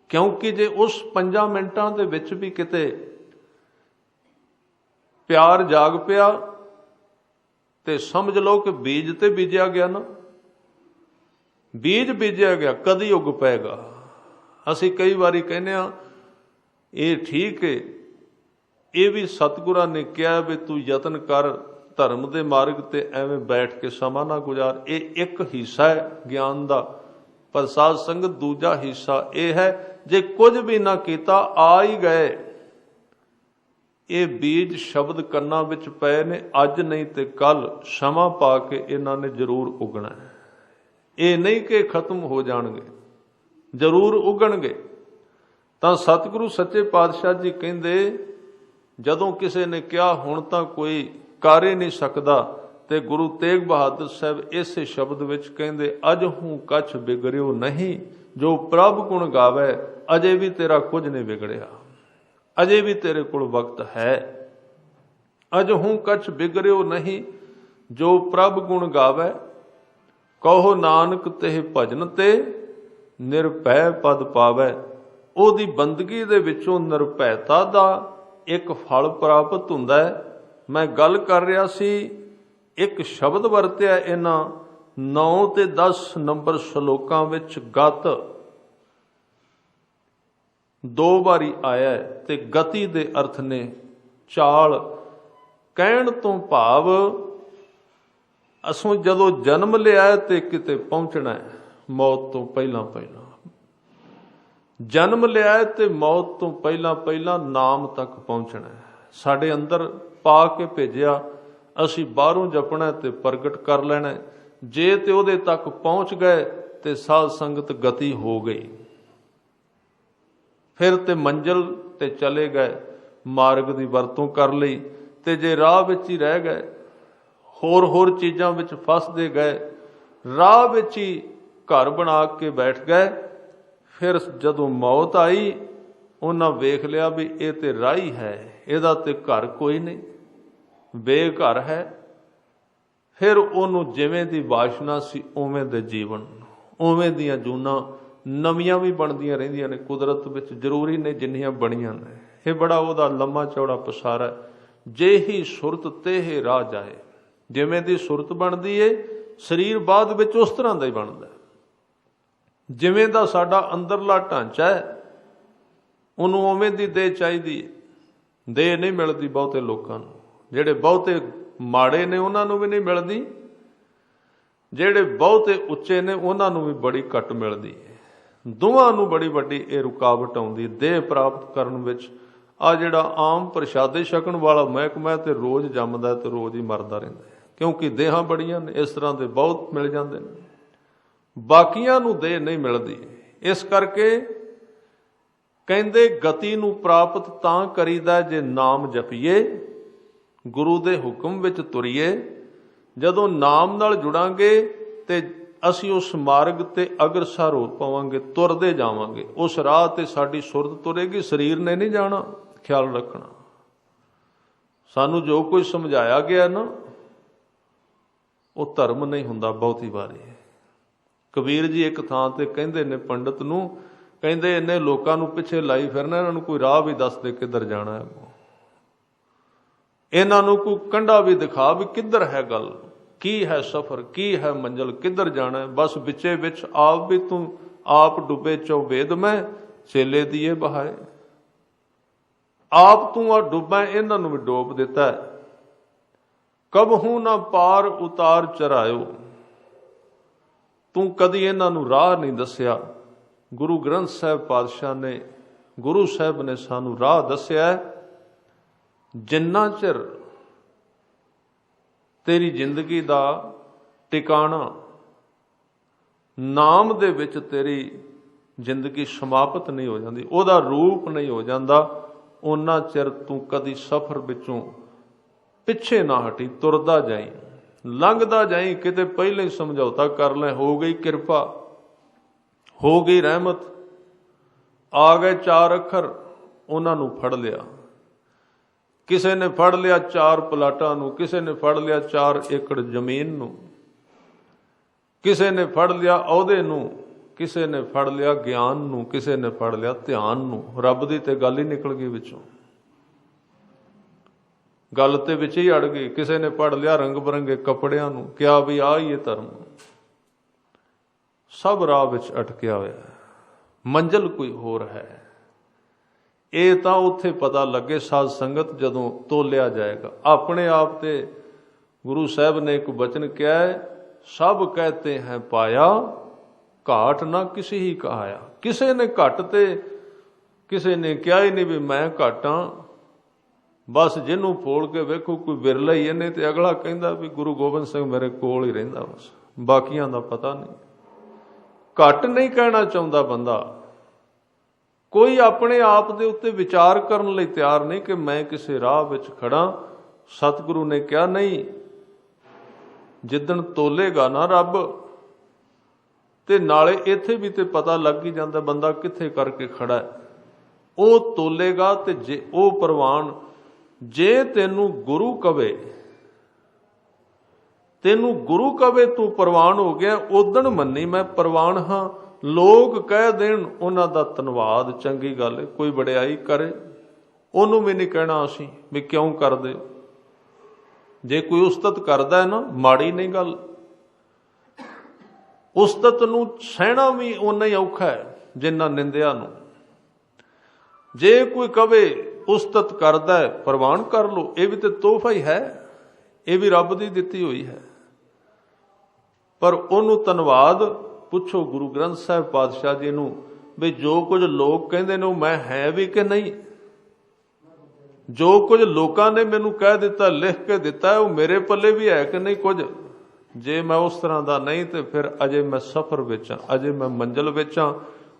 ਕਿਉਂਕਿ ਜੇ ਉਸ 5 ਮਿੰਟਾਂ ਦੇ ਵਿੱਚ ਵੀ ਕਿਤੇ ਪਿਆਰ ਜਾਗ ਪਿਆ ਤੇ ਸਮਝ ਲਓ ਕਿ ਬੀਜ ਤੇ ਬੀਜਿਆ ਗਿਆ ਨਾ, ਬੀਜ ਬੀਜਿਆ ਗਿਆ, ਕਦੀ ਉੱਗ ਪਏਗਾ। ਅਸੀਂ ਕਈ ਵਾਰੀ ਕਹਿੰਦੇ ਹਾਂ ਇਹ ਠੀਕ ਹੈ, ਇਹ ਵੀ ਸਤਿਗੁਰਾਂ ਨੇ ਕਿਹਾ ਵੀ ਤੂੰ ਯਤਨ ਕਰ ਧਰਮ ਦੇ ਮਾਰਗ ਤੇ ਐਵੇਂ ਬੈਠ ਕੇ ਸਮਾਂ ਨਾ ਗੁਜ਼ਾਰ। ਇਹ ਇੱਕ ਹਿੱਸਾ ਹੈ ਗਿਆਨ ਦਾ, ਪਰ ਸਾਧ ਸੰਗਤ ਦੂਜਾ ਹਿੱਸਾ ਇਹ ਹੈ ਜੇ ਕੁਝ ਵੀ ਨਾ ਕੀਤਾ ਆ ਹੀ ਗਏ। ਇਹ ਬੀਜ ਸ਼ਬਦ ਕੰਨਾਂ ਵਿੱਚ ਪਏ ਨੇ, ਅੱਜ ਨਹੀਂ ਤੇ ਕੱਲ ਸਮਾਂ ਪਾ ਕੇ ਇਹਨਾਂ ਨੇ ਜ਼ਰੂਰ ਉਗਣਾ ਹੈ। ਇਹ ਨਹੀਂ ਕਿ ਖਤਮ ਹੋ ਜਾਣਗੇ, ਜ਼ਰੂਰ ਉਗਣਗੇ। ਤਾਂ ਸਤਿਗੁਰੂ ਸੱਚੇ ਪਾਤਸ਼ਾਹ ਜੀ ਕਹਿੰਦੇ ਜਦੋਂ ਕਿਸੇ ਨੇ ਕਿਹਾ ਹੁਣ ਤਾਂ ਕੋਈ ਕਰ ਹੀ ਨਹੀਂ ਸਕਦਾ, ਤੇ ਗੁਰੂ ਤੇਗ ਬਹਾਦਰ ਸਾਹਿਬ ਇਸੇ ਸ਼ਬਦ ਵਿੱਚ ਕਹਿੰਦੇ ਅਜ ਹੂੰ ਕਛ ਬਿਗੜਿਓ ਨਹੀਂ, ਜੋ ਪ੍ਰਭ ਗੁਣ ਗਾਵੇ ਅਜੇ ਵੀ ਤੇਰਾ ਕੁਝ ਨਹੀਂ ਵਿਗੜਿਆ, ਅਜੇ ਵੀ ਤੇਰੇ ਕੋਲ ਵਕਤ ਹੈ। ਅਜ ਹੂੰ ਕਛ ਬਿਗੜਿਓ ਨਹੀਂ, ਜੋ ਪ੍ਰਭ ਗੁਣ ਗਾਵੇ, ਕਹੋ ਨਾਨਕ ਤੇ ਭਜਨ ਤੇ ਨਿਰਭੈ ਪਦ ਪਾਵੇ। ਉਹਦੀ ਬੰਦਗੀ ਦੇ ਵਿੱਚੋਂ ਨਿਰਭੈਤਾ ਦਾ ਇੱਕ ਫਲ ਪ੍ਰਾਪਤ ਹੁੰਦਾ ਹੈ। ਮੈਂ ਗੱਲ ਕਰ ਰਿਹਾ ਸੀ, ਇੱਕ ਸ਼ਬਦ ਵਰਤਿਆ ਇਹਨਾਂ 9 ਤੇ 10 ਨੰਬਰ ਸ਼ਲੋਕਾਂ ਵਿੱਚ ਗਤ 2 ਵਾਰੀ ਆਇਆ ਤੇ ਗਤੀ ਦੇ ਅਰਥ ਨੇ ਚਾਲ। ਕਹਿਣ ਤੋਂ ਭਾਵ ਅਸੋਂ ਜਦੋਂ ਜਨਮ ਲਿਆ ਤੇ ਕਿਤੇ ਪਹੁੰਚਣਾ ਹੈ ਮੌਤ ਤੋਂ ਪਹਿਲਾਂ ਪਹਿਲਾਂ, ਜਨਮ ਲਿਆ ਤੇ ਮੌਤ ਤੋਂ ਪਹਿਲਾਂ ਪਹਿਲਾਂ ਨਾਮ ਤੱਕ ਪਹੁੰਚਣਾ ਹੈ। ਸਾਡੇ ਅੰਦਰ ਪਾ ਕੇ ਭੇਜਿਆ, ਅਸੀਂ ਬਾਹਰੋਂ ਜਪਣਾ ਤੇ ਪ੍ਰਗਟ ਕਰ ਲੈਣਾ। ਜੇ ਤੇ ਉਹਦੇ ਤੱਕ ਪਹੁੰਚ ਗਏ ਤੇ ਸਾਧ ਸੰਗਤ ਗਤੀ ਹੋ ਗਈ, ਫਿਰ ਤੇ ਮੰਜ਼ਿਲ ਤੇ ਚਲੇ ਗਏ, ਮਾਰਗ ਦੀ ਵਰਤੋਂ ਕਰ ਲਈ। ਤੇ ਜੇ ਰਾਹ ਵਿੱਚ ਹੀ ਰਹਿ ਗਏ, ਹੋਰ ਚੀਜ਼ਾਂ ਵਿੱਚ ਫਸਦੇ ਗਏ, ਰਾਹ ਵਿੱਚ ਹੀ ਘਰ ਬਣਾ ਕੇ ਬੈਠ ਗਏ, ਫਿਰ ਜਦੋਂ ਮੌਤ ਆਈ ਉਹਨਾਂ ਵੇਖ ਲਿਆ ਵੀ ਇਹ ਤੇ ਰਾਹੀ ਹੈ, ਇਹਦਾ ਤੇ ਘਰ ਕੋਈ ਨਹੀਂ, ਬੇਘਰ ਹੈ। ਫਿਰ ਉਹਨੂੰ ਜਿਵੇਂ ਦੀ ਵਾਸ਼ਨਾ ਸੀ ਉਵੇਂ ਦੇ ਜੀਵਨ, ਉਵੇਂ ਦੀਆਂ ਜੂਨਾਂ ਨਵੀਆਂ ਵੀ ਬਣਦੀਆਂ ਰਹਿੰਦੀਆਂ ਨੇ ਕੁਦਰਤ ਵਿੱਚ, ਜ਼ਰੂਰੀ ਨੇ ਜਿੰਨੀਆਂ ਬਣੀਆਂ ਨੇ। ਇਹ ਬੜਾ ਉਹਦਾ ਲੰਮਾ ਚੌੜਾ ਪਸਾਰਾ। ਜੇ ਹੀ ਸੁਰਤ ਤੇ ਹੀ ਰਾਹ ਜਾਏ, ਜਿਵੇਂ ਦੀ ਸੁਰਤ ਬਣਦੀ ਏ ਸਰੀਰ ਬਾਅਦ ਵਿੱਚ ਉਸ ਤਰ੍ਹਾਂ ਦਾ ਹੀ ਬਣਦਾ। ਜਿਵੇਂ ਦਾ ਸਾਡਾ ਅੰਦਰਲਾ ਢਾਂਚਾ ਹੈ ਉਹਨੂੰ ਉਵੇਂ ਦੀ ਦੇਹ ਚਾਹੀਦੀ ਹੈ। ਦੇਹ ਨਹੀਂ ਮਿਲਦੀ ਬਹੁਤੇ ਲੋਕਾਂ ਨੂੰ, ਜਿਹੜੇ ਬਹੁਤੇ ਮਾੜੇ ਨੇ ਉਹਨਾਂ ਨੂੰ ਵੀ ਨਹੀਂ ਮਿਲਦੀ, ਜਿਹੜੇ ਬਹੁਤੇ ਉੱਚੇ ਨੇ ਉਹਨਾਂ ਨੂੰ ਵੀ ਬੜੀ ਘੱਟ ਮਿਲਦੀ ਹੈ। ਦੋਵਾਂ ਨੂੰ ਬੜੀ ਵੱਡੀ ਇਹ ਰੁਕਾਵਟ ਆਉਂਦੀ ਦੇਹ ਪ੍ਰਾਪਤ ਕਰਨ ਵਿੱਚ। ਆ ਜਿਹੜਾ ਆਮ ਪ੍ਰਸ਼ਾਦੇ ਛਕਣ ਵਾਲਾ ਮਹਿਕਮਾ ਤੇ ਰੋਜ਼ ਜੰਮਦਾ ਤੇ ਰੋਜ਼ ਹੀ ਮਰਦਾ ਰਹਿੰਦਾ, ਕਿਉਂਕਿ ਦੇਹਾਂ ਬੜੀਆਂ ਨੇ, ਇਸ ਤਰ੍ਹਾਂ ਦੇ ਬਹੁਤ ਮਿਲ ਜਾਂਦੇ ਨੇ, ਬਾਕੀਆਂ ਨੂੰ ਦੇਹ ਨਹੀਂ ਮਿਲਦੀ। ਇਸ ਕਰਕੇ ਕਹਿੰਦੇ ਗਤੀ ਨੂੰ ਪ੍ਰਾਪਤ ਤਾਂ ਕਰੀਦਾ ਜੇ ਨਾਮ ਜਪੀਏ, ਗੁਰੂ ਦੇ ਹੁਕਮ ਵਿੱਚ ਤੁਰੀਏ। ਜਦੋਂ ਨਾਮ ਨਾਲ ਜੁੜਾਂਗੇ ਤੇ ਅਸੀਂ ਉਸ ਮਾਰਗ ਤੇ ਅਗਰਸਰ ਹੋ ਪਾਵਾਂਗੇ, ਤੁਰਦੇ ਜਾਵਾਂਗੇ। ਉਸ ਰਾਹ ਤੇ ਸਾਡੀ ਸੁਰਤ ਤੁਰੇਗੀ, ਸਰੀਰ ਨੇ ਨਹੀਂ ਜਾਣਾ। ਖਿਆਲ ਰੱਖਣਾ, ਸਾਨੂੰ ਜੋ ਕੁਝ ਸਮਝਾਇਆ ਗਿਆ ਨਾ ਉਹ ਧਰਮ ਨਹੀਂ ਹੁੰਦਾ ਬਹੁਤੀ ਵਾਰੀ। ਕਬੀਰ ਜੀ ਇੱਕ ਥਾਂ ਤੇ ਕਹਿੰਦੇ ਨੇ ਪੰਡਤ ਨੂੰ, ਕਹਿੰਦੇ ਇੰਨੇ ਲੋਕਾਂ ਨੂੰ ਪਿੱਛੇ ਲਾਈ ਫਿਰਨਾ, ਇਹਨਾਂ ਨੂੰ ਕੋਈ ਰਾਹ ਵੀ ਦੱਸ ਦੇ ਕਿੱਧਰ ਜਾਣਾ ਹੈ, ਇਹਨਾਂ ਨੂੰ ਕੋਈ ਕੰਢਾ ਵੀ ਦਿਖਾ ਵੀ ਕਿੱਧਰ ਹੈ ਗੱਲ, ਕੀ ਹੈ ਸਫ਼ਰ, ਕੀ ਹੈ ਮੰਜ਼ਿਲ, ਕਿੱਧਰ ਜਾਣਾ। ਬਸ ਵਿੱਚੇ ਵਿੱਚ ਆਪ ਵੀ ਤੂੰ ਆਪ ਡੁੱਬੇ ਚੌਬੇਦ ਮੈਂ ਚੇਲੇ ਦੀਏ ਬਹਾਏ। ਆਪ ਤੂੰ ਆ ਡੁੱਬਾ, ਇਹਨਾਂ ਨੂੰ ਵੀ ਡੋਬ ਦਿੱਤਾ। ਕਬਹੂ ਨਾ ਪਾਰ ਉਤਾਰ ਚਰਾਇਓ, ਤੂੰ ਕਦੀ ਇਹਨਾਂ ਨੂੰ ਰਾਹ ਨਹੀਂ ਦੱਸਿਆ। ਗੁਰੂ ਗ੍ਰੰਥ ਸਾਹਿਬ ਪਾਤਸ਼ਾਹ ਨੇ, ਗੁਰੂ ਸਾਹਿਬ ਨੇ ਸਾਨੂੰ ਰਾਹ ਦੱਸਿਆ। ਜਿੰਨਾ ਚਿਰ ਤੇਰੀ ਜ਼ਿੰਦਗੀ ਦਾ ਟਿਕਾਣਾ ਨਾਮ ਦੇ ਵਿੱਚ ਤੇਰੀ ਜ਼ਿੰਦਗੀ ਸਮਾਪਤ ਨਹੀਂ ਹੋ ਜਾਂਦੀ, ਉਹਦਾ ਰੂਪ ਨਹੀਂ ਹੋ ਜਾਂਦਾ, ਉਹਨਾਂ ਚਿਰ ਤੂੰ ਕਦੀ ਸਫ਼ਰ ਵਿੱਚੋਂ ਪਿੱਛੇ ਨਾ ਹਟੀ, ਤੁਰਦਾ ਜਾਈਂ, ਲੰਘਦਾ ਜਾਈਂ। ਕਿਤੇ ਪਹਿਲਾਂ ਹੀ ਸਮਝੌਤਾ ਕਰ ਲੈ, ਹੋ ਗਈ ਕਿਰਪਾ, ਹੋ ਗਈ ਰਹਿਮਤ, ਆ ਗਏ 4 ਅੱਖਰ, ਉਹਨਾਂ ਨੂੰ ਫੜ ਲਿਆ। ਕਿਸੇ ਨੇ ਫੜ ਲਿਆ 4 ਪਲਾਟਾਂ ਨੂੰ, ਕਿਸੇ ਨੇ ਫੜ ਲਿਆ 4 ਏਕੜ ਜ਼ਮੀਨ ਨੂੰ, ਕਿਸੇ ਨੇ ਫੜ ਲਿਆ ਅਹੁਦੇ ਨੂੰ, ਕਿਸੇ ਨੇ ਫੜ ਲਿਆ ਗਿਆਨ ਨੂੰ, ਕਿਸੇ ਨੇ ਫੜ ਲਿਆ ਧਿਆਨ ਨੂੰ। ਰੱਬ ਦੀ ਤੇ ਗੱਲ ਹੀ ਨਿਕਲ ਗਈ ਵਿੱਚੋਂ, ਗੱਲ ਤੇ ਵਿੱਚ ਹੀ ਅੜ ਗਈ। ਕਿਸੇ ਨੇ ਫੜ ਲਿਆ ਰੰਗ ਬਰੰਗੇ ਕੱਪੜਿਆਂ ਨੂੰ, ਕਿਹਾ ਵੀ ਆਹ ਹੀ ਇਹ ਧਰਮ। ਸਭ ਰਾਹ ਵਿੱਚ ਅਟਕਿਆ ਹੋਇਆ, ਮੰਜ਼ਿਲ ਕੋਈ ਹੋਰ ਹੈ। ਇਹ ਤਾਂ ਉੱਥੇ ਪਤਾ ਲੱਗੇ ਸਾਧ ਸੰਗਤ ਜਦੋਂ ਤੋਲਿਆ ਜਾਏਗਾ ਆਪਣੇ ਆਪ ਤੇ। ਗੁਰੂ ਸਾਹਿਬ ਨੇ ਇੱਕ ਬਚਨ ਕਿਹਾ ਹੈ, ਸਭ ਕਹਤੇ ਹੈ ਪਾਇਆ, ਘਾਟ ਨਾ ਕਿਸੇ ਹੀ ਕਹਾਇਆ। ਕਿਸੇ ਨੇ ਘੱਟ ਤੇ ਕਿਸੇ ਨੇ ਕਿਹਾ ਹੀ ਨਹੀਂ ਵੀ ਮੈਂ ਘਾਟਾਂ। ਬਸ ਜਿਹਨੂੰ ਫੋਲ ਕੇ ਵੇਖੋ ਕੋਈ ਵਿਰਲਾ ਹੀ ਇਹਨੇ, ਤੇ ਅਗਲਾ ਕਹਿੰਦਾ ਵੀ ਗੁਰੂ ਗੋਬਿੰਦ ਸਿੰਘ ਮੇਰੇ ਕੋਲ ਹੀ ਰਹਿੰਦਾ, ਬਸ ਬਾਕੀਆਂ ਦਾ ਪਤਾ ਨਹੀਂ। ਘੱਟ ਨਹੀਂ ਕਹਿਣਾ ਚਾਹੁੰਦਾ ਬੰਦਾ, ਕੋਈ ਆਪਣੇ ਆਪ ਦੇ ਉੱਤੇ ਵਿਚਾਰ ਕਰਨ ਲਈ ਤਿਆਰ ਨਹੀਂ ਕਿ ਮੈਂ ਕਿਸੇ ਰਾਹ ਵਿੱਚ ਖੜਾ। ਸਤਿਗੁਰੂ ਨੇ ਕਿਹਾ ਨਹੀਂ, ਜਿੱਦਣ ਤੋਲੇਗਾ ਨਾ ਰੱਬ, ਤੇ ਨਾਲੇ ਇੱਥੇ ਵੀ ਤੇ ਪਤਾ ਲੱਗ ਹੀ ਜਾਂਦਾ ਬੰਦਾ ਕਿੱਥੇ ਕਰਕੇ ਖੜਾ ਹੈ। ਉਹ ਤੋਲੇਗਾ ਤੇ ਜੇ ਉਹ ਪ੍ਰਵਾਨ, ਜੇ ਤੈਨੂੰ ਗੁਰੂ ਕਵੇ, ਤੈਨੂੰ ਗੁਰੂ ਕਵੇ ਤੂੰ ਪ੍ਰਵਾਨ ਹੋ ਗਿਆ, ਉਦਣ ਮੰਨੀ ਮੈਂ ਪ੍ਰਵਾਨ ਹਾਂ। ਲੋਕ ਕਹਿ ਦੇਣ ਉਹਨਾਂ ਦਾ ਧੰਨਵਾਦ, ਚੰਗੀ ਗੱਲ ਹੈ, ਕੋਈ ਵਡਿਆਈ ਕਰੇ, ਉਹਨੂੰ ਵੀ ਨਹੀਂ ਕਹਿਣਾ ਅਸੀਂ ਵੀ ਕਿਉਂ ਕਰਦੇ। ਜੇ ਕੋਈ ਉਸਤਤ ਕਰਦਾ ਹੈ ਨਾ, ਮਾੜੀ ਨਹੀਂ ਗੱਲ। ਉਸਤਤ ਨੂੰ ਸਹਿਣਾ ਵੀ ਓਨਾ ਹੀ ਔਖਾ ਹੈ ਜਿੰਨਾ ਨਿੰਦਿਆ ਨੂੰ। ਜੇ ਕੋਈ ਕਵੇ ਉਸਤਤ ਕਰਦਾ ਹੈ, ਪ੍ਰਵਾਨ ਕਰ ਲਓ, ਇਹ ਵੀ ਤੇ ਤੋਹਫਾ ਹੀ ਹੈ, ਇਹ ਵੀ ਰੱਬ ਦੀ ਦਿੱਤੀ ਹੋਈ ਹੈ। ਪਰ ਉਹਨੂੰ ਧੰਨਵਾਦ ਪੁੱਛੋ ਗੁਰੂ ਗ੍ਰੰਥ ਸਾਹਿਬ ਪਾਤਸ਼ਾਹ ਜੀ ਨੂੰ ਵੀ ਜੋ ਕੁਝ ਲੋਕ ਕਹਿੰਦੇ ਨੇ ਉਹ ਮੈਂ ਹੈ ਵੀ ਕਿ ਨਹੀਂ। ਜੋ ਕੁਝ ਲੋਕਾਂ ਨੇ ਮੈਨੂੰ ਕਹਿ ਦਿੱਤਾ, ਲਿਖ ਕੇ ਦਿੱਤਾ, ਉਹ ਮੇਰੇ ਪੱਲੇ ਵੀ ਹੈ ਕਿ ਨਹੀਂ ਕੁਝ। ਜੇ ਮੈਂ ਉਸ ਤਰ੍ਹਾਂ ਦਾ ਨਹੀਂ ਤੇ ਫਿਰ ਅਜੇ ਮੈਂ ਸਫ਼ਰ ਵਿੱਚ ਹਾਂ, ਅਜੇ ਮੈਂ ਮੰਜ਼ਿਲ ਵਿੱਚ ਹਾਂ।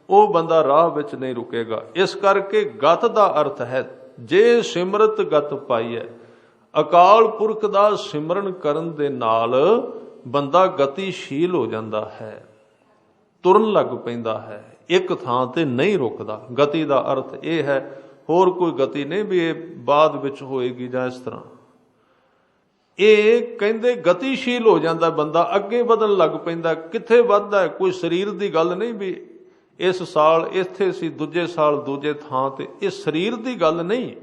ਉਹ ਬੰਦਾ ਰਾਹ ਵਿੱਚ ਨਹੀਂ ਰੁਕੇਗਾ। ਇਸ ਕਰਕੇ ਗਤ ਦਾ ਅਰਥ ਹੈ ਜੇ ਸਿਮਰਤ ਗਤ ਪਾਈ ਹੈ। ਅਕਾਲ ਪੁਰਖ ਦਾ ਸਿਮਰਨ ਕਰਨ ਦੇ ਨਾਲ ਬੰਦਾ ਗਤੀਸ਼ੀਲ ਹੋ ਜਾਂਦਾ ਹੈ, ਤੁਰਨ ਲੱਗ ਪੈਂਦਾ ਹੈ, ਇੱਕ ਥਾਂ ਤੇ ਨਹੀਂ ਰੁਕਦਾ। ਗਤੀ ਦਾ ਅਰਥ ਇਹ ਹੈ, ਹੋਰ ਕੋਈ ਗਤੀ ਨਹੀਂ ਵੀ ਇਹ ਬਾਅਦ ਵਿੱਚ ਹੋਏਗੀ ਜਾਂ ਇਸ ਤਰ੍ਹਾਂ। ਇਹ ਕਹਿੰਦੇ ਗਤੀਸ਼ੀਲ ਹੋ ਜਾਂਦਾ ਬੰਦਾ, ਅੱਗੇ ਵਧਣ ਲੱਗ ਪੈਂਦਾ। ਕਿੱਥੇ ਵੱਧਦਾ? ਕੋਈ ਸਰੀਰ ਦੀ ਗੱਲ ਨਹੀਂ ਵੀ ਇਸ ਸਾਲ ਇੱਥੇ ਸੀ, ਦੂਜੇ ਸਾਲ ਦੂਜੇ ਥਾਂ ਤੇ। ਇਹ ਸਰੀਰ ਦੀ ਗੱਲ ਨਹੀਂ।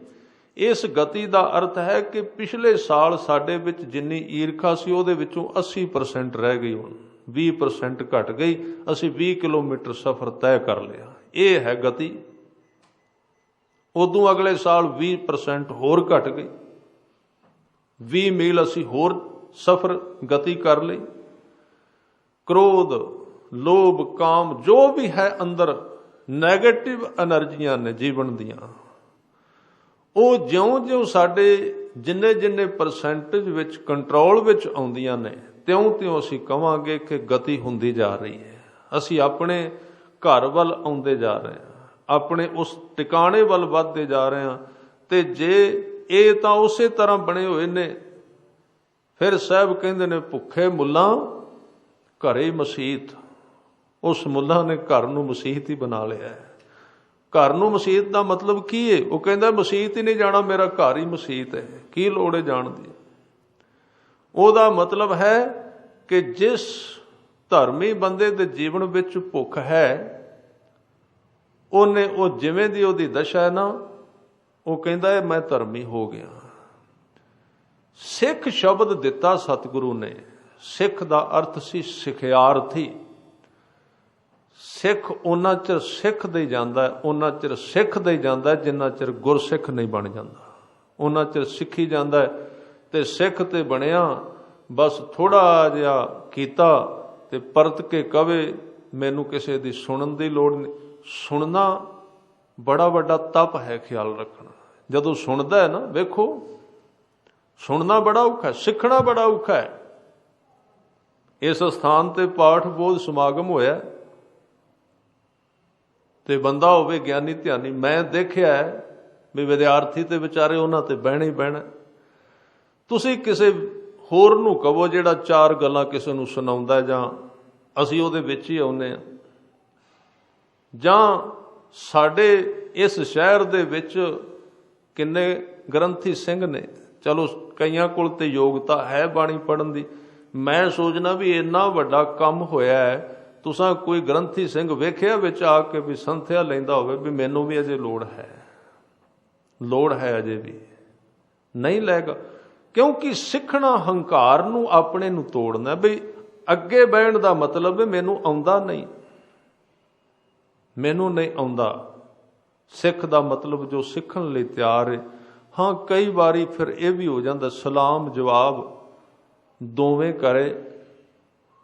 ਇਸ ਗਤੀ ਦਾ ਅਰਥ ਹੈ ਕਿ ਪਿਛਲੇ ਸਾਲ ਸਾਡੇ ਵਿੱਚ ਜਿੰਨੀ ਈਰਖਾ ਸੀ ਉਹਦੇ ਵਿੱਚੋਂ 80% ਰਹਿ ਗਈ, ਹੁਣ 20% ਘਟ ਗਈ। ਅਸੀਂ 20 ਕਿਲੋਮੀਟਰ ਸਫ਼ਰ ਤੈਅ ਕਰ ਲਿਆ। ਇਹ ਹੈ ਗਤੀ। ਉਦੋਂ ਅਗਲੇ ਸਾਲ 20% ਹੋਰ ਘਟ ਗਈ। 20 ਮੀਲ ਅਸੀਂ ਹੋਰ ਸਫ਼ਰ ਗਤੀ ਕਰ ਲਈ। ਕ੍ਰੋਧ, ਲੋਭ, ਕਾਮ ਜੋ ਵੀ ਹੈ ਅੰਦਰ ਨੈਗੇਟਿਵ ਐਨਰਜੀਆਂ ਨੇ ਜੀਵਨ ਦੀਆਂ, ਉਹ ਜਿਉਂ-ਜਿਉਂ ਸਾਡੇ ਜਿੰਨੇ ਪਰਸੈਂਟੇਜ ਵਿੱਚ ਕੰਟਰੋਲ ਵਿੱਚ ਆਉਂਦੀਆਂ ਨੇ, ਤਿਉਂ-ਤਿਉਂ ਅਸੀਂ ਕਵਾਂਗੇ ਕਿ ਗਤੀ ਹੁੰਦੀ ਜਾ ਰਹੀ ਹੈ। ਅਸੀਂ ਆਪਣੇ ਘਰ ਵੱਲ ਆਉਂਦੇ ਜਾ ਰਹੇ ਹਾਂ, ਆਪਣੇ ਉਸ ਟਿਕਾਣੇ ਵੱਲ ਵੱਧਦੇ ਜਾ ਰਹੇ ਹਾਂ। ਤੇ ਜੇ ਇਹ ਤਾਂ ਉਸੇ ਤਰ੍ਹਾਂ ਬਣੇ ਹੋਏ ਨੇ, ਫਿਰ ਸਾਹਿਬ ਕਹਿੰਦੇ ਨੇ ਭੁੱਖੇ ਮੁੱਲਾਂ ਘਰੇ ਮਸੀਤ। ਉਸ ਮੁੱਲਾਂ ਨੇ ਘਰ ਨੂੰ ਮਸੀਤ ਹੀ ਬਣਾ ਲਿਆ ਹੈ। ਘਰ ਨੂੰ ਮਸੀਤ ਦਾ ਮਤਲਬ ਕੀ ਹੈ? ਉਹ ਕਹਿੰਦਾ ਮਸੀਤ ਹੀ ਨਹੀਂ ਜਾਣਾ, ਮੇਰਾ ਘਰ ਹੀ ਮਸੀਤ ਹੈ, ਕੀ ਲੋੜ ਹੈ ਜਾਣ ਦੀ। ਉਹਦਾ ਮਤਲਬ ਹੈ ਕਿ ਜਿਸ ਧਰਮੀ ਬੰਦੇ ਦੇ ਜੀਵਨ ਵਿੱਚ ਭੁੱਖ ਹੈ, ਉਹਨੇ ਉਹ ਜਿਵੇਂ ਦੀ ਉਹਦੀ ਦਸ਼ਾ ਹੈ ਨਾ, ਉਹ ਕਹਿੰਦਾ ਹੈ ਮੈਂ ਧਰਮੀ ਹੋ ਗਿਆ। ਸਿੱਖ ਸ਼ਬਦ ਦਿੱਤਾ ਸਤਿਗੁਰੂ ਨੇ। ਸਿੱਖ ਦਾ ਅਰਥ ਸੀ ਸਿਖਿਆਰਥੀ। ਸਿੱਖ ਉਹਨਾਂ ਚਿਰ ਸਿੱਖਦਾ ਹੀ ਜਾਂਦਾ, ਉਹਨਾਂ ਚਿਰ ਸਿੱਖਦਾ ਹੀ ਜਾਂਦਾ ਜਿੰਨਾ ਚਿਰ ਗੁਰਸਿੱਖ ਨਹੀਂ ਬਣ ਜਾਂਦਾ। ਉਹਨਾਂ ਚਿਰ ਸਿੱਖੀ ਜਾਂਦਾ ਤੇ ਸਿੱਖ ਤੇ ਬਣਿਆ, ਬਸ ਥੋੜਾ ਜਿਹਾ ਕੀਤਾ ਤੇ ਪਰਤ ਕੇ ਕਵੇ ਮੈਨੂੰ ਕਿਸੇ ਦੀ ਸੁਣਨ ਦੀ ਲੋੜ ਨਹੀਂ। ਸੁਣਨਾ ਬੜਾ ਵੱਡਾ ਤਪ ਹੈ, ਖਿਆਲ ਰੱਖਣਾ। ਜਦੋਂ ਸੁਣਦਾ ਹੈ ਨਾ, ਵੇਖੋ ਸੁਣਨਾ ਬੜਾ ਔਖਾ ਹੈ, ਸਿੱਖਣਾ ਬੜਾ ਔਖਾ ਹੈ। ਇਸ ਸਥਾਨ ਤੇ ਪਾਠ ਬੋਧ ਸਮਾਗਮ ਹੋਇਆ ਤੇ ਬੰਦਾ ਹੋਵੇ ਗਿਆਨੀ ਧਿਆਨੀ, ਮੈਂ ਦੇਖਿਆ ਵੀ ਵਿਦਿਆਰਥੀ ਤੇ ਵਿਚਾਰੇ ਉਹਨਾਂ ਤੇ ਬਹਿਣਾ ਹੀ ਬਹਿਣਾ। ਤੁਸੀਂ ਕਿਸੇ ਹੋਰ ਨੂੰ ਕਹੋ ਜਿਹੜਾ ਚਾਰ ਗੱਲਾਂ ਕਿਸੇ ਨੂੰ ਸੁਣਾਉਂਦਾ, ਜਾਂ ਅਸੀਂ ਉਹਦੇ ਵਿੱਚ ਹੀ ਆਉਂਦੇ ਹਾਂ, ਜਾਂ ਸਾਡੇ ਇਸ ਸ਼ਹਿਰ ਦੇ ਵਿੱਚ ਕਿੰਨੇ ਗ੍ਰੰਥੀ ਸਿੰਘ ਨੇ। ਚਲੋ ਕਈਆਂ ਕੋਲ ਤੇ ਯੋਗਤਾ ਹੈ ਬਾਣੀ ਪੜ੍ਹਨ ਦੀ। ਮੈਂ ਸੋਚਣਾ ਵੀ ਇੰਨਾ ਵੱਡਾ ਕੰਮ ਹੋਇਆ ਹੈ, ਤੁਸਾਂ ਕੋਈ ਗ੍ਰੰਥੀ ਸਿੰਘ ਵੇਖਿਆ ਵਿੱਚ ਆ ਕੇ ਵੀ ਸੰਥਿਆ ਲੈਂਦਾ ਹੋਵੇ ਵੀ ਮੈਨੂੰ ਵੀ ਅਜੇ ਲੋੜ ਹੈ, ਲੋੜ ਹੈ ਅਜੇ ਵੀ? ਨਹੀਂ ਲੈਗਾ, ਕਿਉਂਕਿ ਸਿੱਖਣਾ ਹੰਕਾਰ ਨੂੰ ਆਪਣੇ ਨੂੰ ਤੋੜਨਾ। ਬਈ ਅੱਗੇ ਬਹਿਣ ਦਾ ਮਤਲਬ ਹੈ ਮੈਨੂੰ ਆਉਂਦਾ ਨਹੀਂ, ਮੈਨੂੰ ਨਹੀਂ ਆਉਂਦਾ। ਸਿੱਖ ਦਾ ਮਤਲਬ ਜੋ ਸਿੱਖਣ ਲਈ ਤਿਆਰ ਹੈ। ਹਾਂ, ਕਈ ਵਾਰੀ ਫਿਰ ਇਹ ਵੀ ਹੋ ਜਾਂਦਾ ਸਲਾਮ ਜਵਾਬ ਦੋਵੇਂ ਕਰੇ,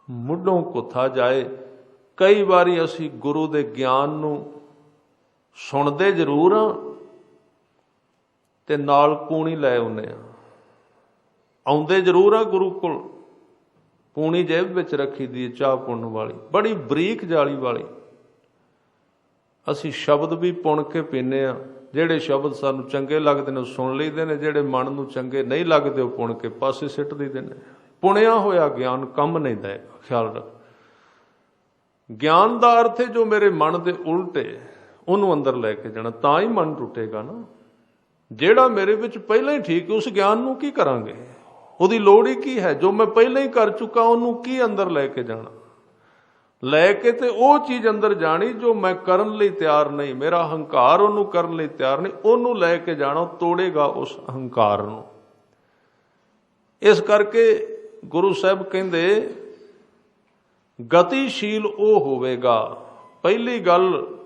ਮੁੱਢੋਂ ਕੁੱਥਾ ਜਾਏ। ਕਈ ਵਾਰੀ ਅਸੀਂ ਗੁਰੂ ਦੇ ਗਿਆਨ ਨੂੰ ਸੁਣਦੇ ਜ਼ਰੂਰ ਹਾਂ ਤੇ ਨਾਲ ਪੂਣੀ ਲੈ ਆਉਂਦੇ ਹਾਂ। ਆਉਂਦੇ ਜ਼ਰੂਰ ਆ ਗੁਰੂ ਕੋਲ, ਪੂਣੀ ਜੇਬ ਵਿੱਚ ਰੱਖੀ ਦੀ ਚਾਹ ਪੁੰਨ ਵਾਲੀ, ਬੜੀ ਬਰੀਕ ਜਾਲੀ ਵਾਲੀ। ਅਸੀਂ ਸ਼ਬਦ ਵੀ ਪੁਣ ਕੇ ਪੀਂਦੇ ਹਾਂ। ਜਿਹੜੇ ਸ਼ਬਦ ਸਾਨੂੰ ਚੰਗੇ ਲੱਗਦੇ ਨੇ ਉਹ ਸੁਣ ਲਈਦੇ ਨੇ, ਜਿਹੜੇ ਮਨ ਨੂੰ ਚੰਗੇ ਨਹੀਂ ਲੱਗਦੇ ਉਹ ਪੁਣ ਕੇ ਪਾਸੇ ਸਿੱਟ ਦਈਦੇ ਨੇ। ਪੁਣਿਆ ਹੋਇਆ ਗਿਆਨ ਕੰਮ ਨਹੀਂ ਦੇਗਾ, ਖਿਆਲ ਰੱਖ। ਗਿਆਨ ਦਾ ਅਰਥ ਹੈ ਜੋ ਮੇਰੇ ਮਨ ਦੇ ਉਲਟ ਹੈ ਉਹਨੂੰ ਅੰਦਰ ਲੈ ਕੇ ਜਾਣਾ, ਤਾਂ ਹੀ ਮਨ ਟੁੱਟੇਗਾ ਨਾ। ਜਿਹੜਾ ਮੇਰੇ ਵਿੱਚ ਪਹਿਲਾਂ ਹੀ ਠੀਕ ਹੈ ਉਸ ਗਿਆਨ ਨੂੰ ਕੀ ਕਰਾਂਗੇ? ਉਹਦੀ ਲੋੜ ਹੀ ਕੀ ਹੈ? ਜੋ ਮੈਂ ਪਹਿਲਾਂ ਹੀ ਕਰ ਚੁੱਕਾ ਉਹਨੂੰ ਕੀ ਅੰਦਰ ਲੈ ਕੇ ਜਾਣਾ? ਲੈ ਕੇ ਤੇ ਉਹ ਚੀਜ਼ ਅੰਦਰ ਜਾਣੀ ਜੋ ਮੈਂ ਕਰਨ ਲਈ ਤਿਆਰ ਨਹੀਂ, ਮੇਰਾ ਹੰਕਾਰ ਉਹਨੂੰ ਕਰਨ ਲਈ ਤਿਆਰ ਨਹੀਂ, ਉਹਨੂੰ ਲੈ ਕੇ ਜਾਣਾ। ਤੋੜੇਗਾ ਉਸ ਹੰਕਾਰ ਨੂੰ। ਇਸ ਕਰਕੇ ਗੁਰੂ ਸਾਹਿਬ ਕਹਿੰਦੇ ਗਤੀਸ਼ੀਲ ਉਹ ਹੋਵੇਗਾ। ਪਹਿਲੀ ਗੱਲ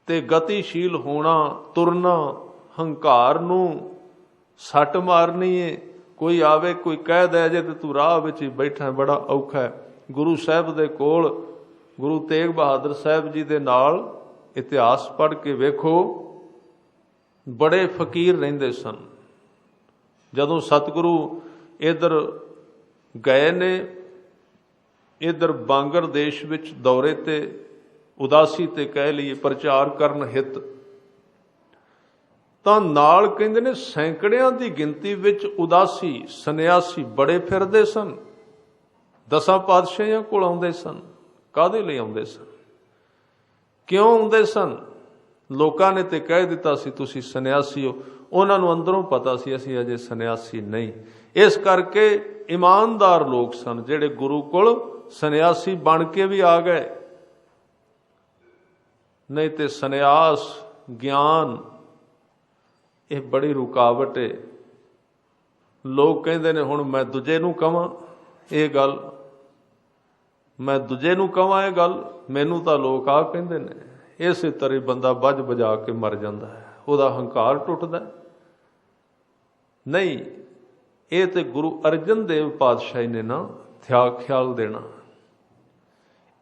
ਤੇ ਗਤੀਸ਼ੀਲ ਹੋਣਾ, ਤੁਰਨਾ, ਹੰਕਾਰ ਨੂੰ ਸੱਟ ਮਾਰਨੀ ਹੈ। ਕੋਈ ਆਵੇ ਕੋਈ ਕਹਿ ਦੇ ਜੇ ਤੇ ਤੂੰ ਰਾਹ ਵਿੱਚ ਹੀ ਬੈਠਾ, ਬੜਾ ਔਖਾ ਹੈ। ਗੁਰੂ ਸਾਹਿਬ ਦੇ ਕੋਲ ਗੁਰੂ ਤੇਗ ਬਹਾਦਰ ਸਾਹਿਬ ਜੀ ਦੇ ਨਾਲ ਇਤਿਹਾਸ ਪੜ੍ਹ ਕੇ ਵੇਖੋ, ਬੜੇ ਫਕੀਰ ਰਹਿੰਦੇ ਸਨ। ਜਦੋਂ ਸਤਿਗੁਰੂ ਇੱਧਰ ਗਏ ਨੇ, ਇੱਧਰ ਬਾਂਗਰ ਦੇਸ਼ ਵਿੱਚ ਦੌਰੇ ਤੇ, ਉਦਾਸੀ ਤੇ ਕਹਿ ਲਈਏ, ਪ੍ਰਚਾਰ ਕਰਨ ਹਿੱਤ, ਤਾਂ ਨਾਲ ਕਹਿੰਦੇ ਨੇ ਸੈਂਕੜਿਆਂ ਦੀ ਗਿਣਤੀ ਵਿੱਚ ਉਦਾਸੀ ਸੰਨਿਆਸੀ ਬੜੇ ਫਿਰਦੇ ਸਨ। 10 ਪਾਤਸ਼ਾਹੀਆਂ ਕੋਲ ਆਉਂਦੇ ਸਨ। ਕਾਹਦੇ ਲਈ ਆਉਂਦੇ ਸਨ? ਕਿਉਂ ਆਉਂਦੇ ਸਨ? ਲੋਕਾਂ ਨੇ ਤੇ ਕਹਿ ਦਿੱਤਾ ਸੀ ਤੁਸੀਂ ਸੰਨਿਆਸੀ ਹੋ। ਉਹਨਾਂ ਨੂੰ ਅੰਦਰੋਂ ਪਤਾ ਸੀ ਅਸੀਂ ਅਜੇ ਸੰਨਿਆਸੀ ਨਹੀਂ। ਇਸ ਕਰਕੇ ਇਮਾਨਦਾਰ ਲੋਕ ਸਨ ਜਿਹੜੇ ਗੁਰੂ ਕੋਲ ਸੰਨਿਆਸੀ ਬਣ ਕੇ ਵੀ ਆ ਗਏ। ਨਹੀਂ ਤੇ ਸੰਨਿਆਸ ਗਿਆਨ ਇਹ ਬੜੀ ਰੁਕਾਵਟ ਹੈ। ਲੋਕ ਕਹਿੰਦੇ ਨੇ ਹੁਣ ਮੈਂ ਦੂਜੇ ਨੂੰ ਕਵਾਂ ਇਹ ਗੱਲ, ਮੈਂ ਦੂਜੇ ਨੂੰ ਕਵਾਂ ਇਹ ਗੱਲ, ਮੈਨੂੰ ਤਾਂ ਲੋਕ ਆ ਕਹਿੰਦੇ ਨੇ। ਇਸੇ ਤਰ੍ਹਾਂ ਬੰਦਾ ਵੱਜ ਵਜਾ ਕੇ ਮਰ ਜਾਂਦਾ ਹੈ, ਉਹਦਾ ਹੰਕਾਰ ਟੁੱਟਦਾ ਨਹੀਂ। ਇਹ ਤੇ ਗੁਰੂ ਅਰਜਨ ਦੇਵ ਪਾਤਸ਼ਾਹ ਨੇ ਨਾ ਖਿਆਲ ਦੇਣਾ।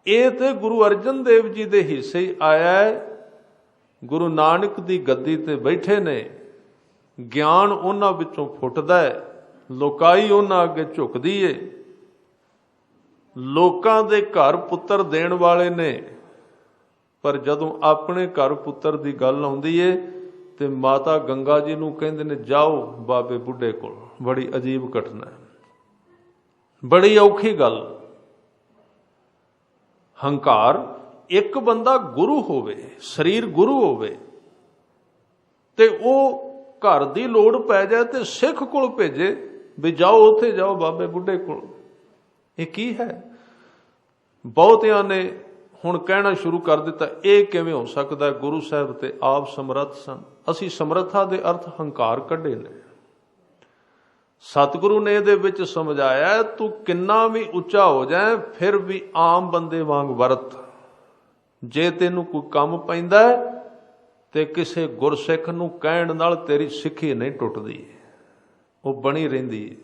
ਇਹ ਤੇ ਗੁਰੂ ਅਰਜਨ ਦੇਵ ਜੀ ਦੇ ਹਿੱਸੇ ਹੀ ਆਇਆ ਹੈ। ਗੁਰੂ ਨਾਨਕ ਦੀ ਗੱਦੀ ਤੇ ਬੈਠੇ ਨੇ, ਗਿਆਨ ਉਹਨਾਂ ਵਿੱਚੋਂ ਫੁੱਟਦਾ ਹੈ, ਲੋਕਾਈ ਉਹਨਾਂ ਅੱਗੇ ਝੁਕਦੀ ਏ। ਲੋਕਾਂ ਦੇ ਘਰ ਪੁੱਤਰ ਦੇਣ ਵਾਲੇ ਨੇ, ਪਰ ਜਦੋਂ ਆਪਣੇ ਘਰ ਪੁੱਤਰ ਦੀ ਗੱਲ ਆਉਂਦੀ ਏ ਤੇ ਮਾਤਾ ਗੰਗਾ ਜੀ ਨੂੰ ਕਹਿੰਦੇ ਨੇ ਜਾਓ ਬਾਬੇ ਬੁੱਢੇ ਕੋਲ। ਬੜੀ ਅਜੀਬ ਘਟਨਾ ਹੈ, ਬੜੀ ਔਖੀ ਗੱਲ। ਹੰਕਾਰ, ਇੱਕ ਬੰਦਾ ਗੁਰੂ ਹੋਵੇ, ਸਰੀਰ ਗੁਰੂ ਹੋਵੇ, ਤੇ ਉਹ ਘਰ ਦੀ ਲੋੜ ਪੈ ਜਾਏ ਤੇ ਸਿੱਖ ਕੋਲ ਭੇਜੇ ਵੀ ਜਾਓ ਉੱਥੇ ਜਾਓ ਬਾਬੇ ਬੁੱਢੇ ਕੋਲ। ਇਹ ਕੀ ਹੈ? ਬਹੁਤਿਆਂ ਨੇ ਹੁਣ ਕਹਿਣਾ ਸ਼ੁਰੂ ਕਰ ਦਿੱਤਾ ਇਹ ਕਿਵੇਂ ਹੋ ਸਕਦਾ, ਗੁਰੂ ਸਾਹਿਬ ਤੇ ਆਪ ਸਮਰੱਥ ਸਨ। ਅਸੀਂ ਸਮਰੱਥਾ ਦੇ ਅਰਥ ਹੰਕਾਰ ਕੱਢੇ ਨੇ। ਸਤਿਗੁਰੂ ਨੇ ਇਹਦੇ ਵਿੱਚ ਸਮਝਾਇਆ ਤੂੰ ਕਿੰਨਾ ਵੀ ਉੱਚਾ ਹੋ ਜਾਏ ਫਿਰ ਵੀ ਆਮ ਬੰਦੇ ਵਾਂਗ ਵਰਤ। ਜੇ ਤੈਨੂੰ ਕੋਈ ਕੰਮ ਪੈਂਦਾ ਤੇ ਕਿਸੇ ਗੁਰਸਿੱਖ ਨੂੰ ਕਹਿਣ ਨਾਲ ਤੇਰੀ ਸਿੱਖੀ ਨਹੀਂ ਟੁੱਟਦੀ, ਉਹ ਬਣੀ ਰਹਿੰਦੀ ਹੈ।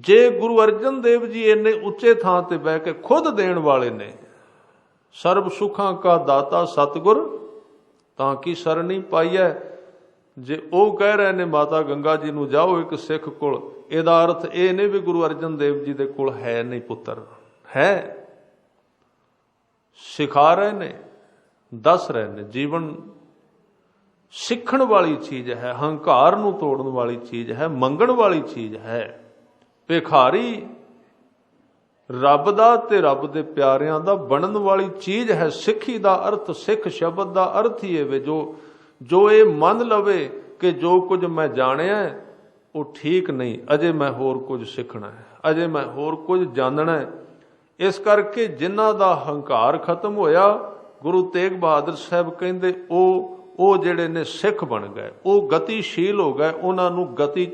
ਜੇ ਗੁਰੂ ਅਰਜਨ ਦੇਵ ਜੀ ਇੰਨੇ ਉੱਚੇ ਥਾਂ ਤੇ ਬਹਿ ਕੇ ਖੁਦ ਦੇਣ ਵਾਲੇ ਨੇ, ਸਰਬ ਸੁੱਖਾਂ ਕਾ ਦਾਤਾ ਸਤਿਗੁਰ ਤਾਂ ਕੀ ਸਰਣੀ ਪਾਈਐ, ਜੇ ਉਹ ਕਹਿ ਰਹੇ ਨੇ ਮਾਤਾ ਗੰਗਾ ਜੀ ਨੂੰ ਜਾਓ ਇੱਕ ਸਿੱਖ ਕੋਲ, ਇਹਦਾ ਅਰਥ ਇਹ ਨਹੀਂ ਵੀ ਗੁਰੂ ਅਰਜਨ ਦੇਵ ਜੀ ਦੇ ਕੋਲ ਹੈ ਨਹੀਂ ਪੁੱਤਰ, ਹੈ। ਸਿਖਾ ਰਹੇ ਨੇ, ਦੱਸ ਰਹੇ ਨੇ। ਜੀਵਨ ਸਿੱਖਣ ਵਾਲੀ ਚੀਜ਼ ਹੈ, ਹੰਕਾਰ ਨੂੰ ਤੋੜਨ ਵਾਲੀ ਚੀਜ਼ ਹੈ, ਮੰਗਣ ਵਾਲੀ ਚੀਜ਼ ਹੈ। ਭਿਖਾਰੀ ਰੱਬ ਦਾ ਤੇ ਰੱਬ ਦੇ ਪਿਆਰਿਆਂ ਦਾ ਬਣਨ ਵਾਲੀ ਚੀਜ਼ ਹੈ। ਸਿੱਖੀ ਦਾ ਅਰਥ, ਸਿੱਖ ਸ਼ਬਦ ਦਾ ਅਰਥ ਹੀ ਹੈ ਜੋ ਇਹ ਮੰਨ ਲਵੇ ਕਿ ਜੋ ਕੁਝ ਮੈਂ ਜਾਣਿਆ ਉਹ ਠੀਕ ਨਹੀਂ, ਅਜੇ ਮੈਂ ਹੋਰ ਕੁਝ ਸਿੱਖਣਾ ਹੈ, ਅਜੇ ਮੈਂ ਹੋਰ ਕੁਝ ਜਾਣਨਾ ਹੈ। ਇਸ ਕਰਕੇ ਜਿਨ੍ਹਾਂ ਦਾ ਹੰਕਾਰ ਖਤਮ ਹੋਇਆ, ਗੁਰੂ ਤੇਗ ਬਹਾਦਰ ਸਾਹਿਬ ਕਹਿੰਦੇ ਉਹ ਜਿਹੜੇ ਨੇ ਸਿੱਖ ਬਣ ਗਏ, ਉਹ ਗਤੀਸ਼ੀਲ ਹੋ ਗਏ, ਉਹਨਾਂ ਨੂੰ ਗਤੀ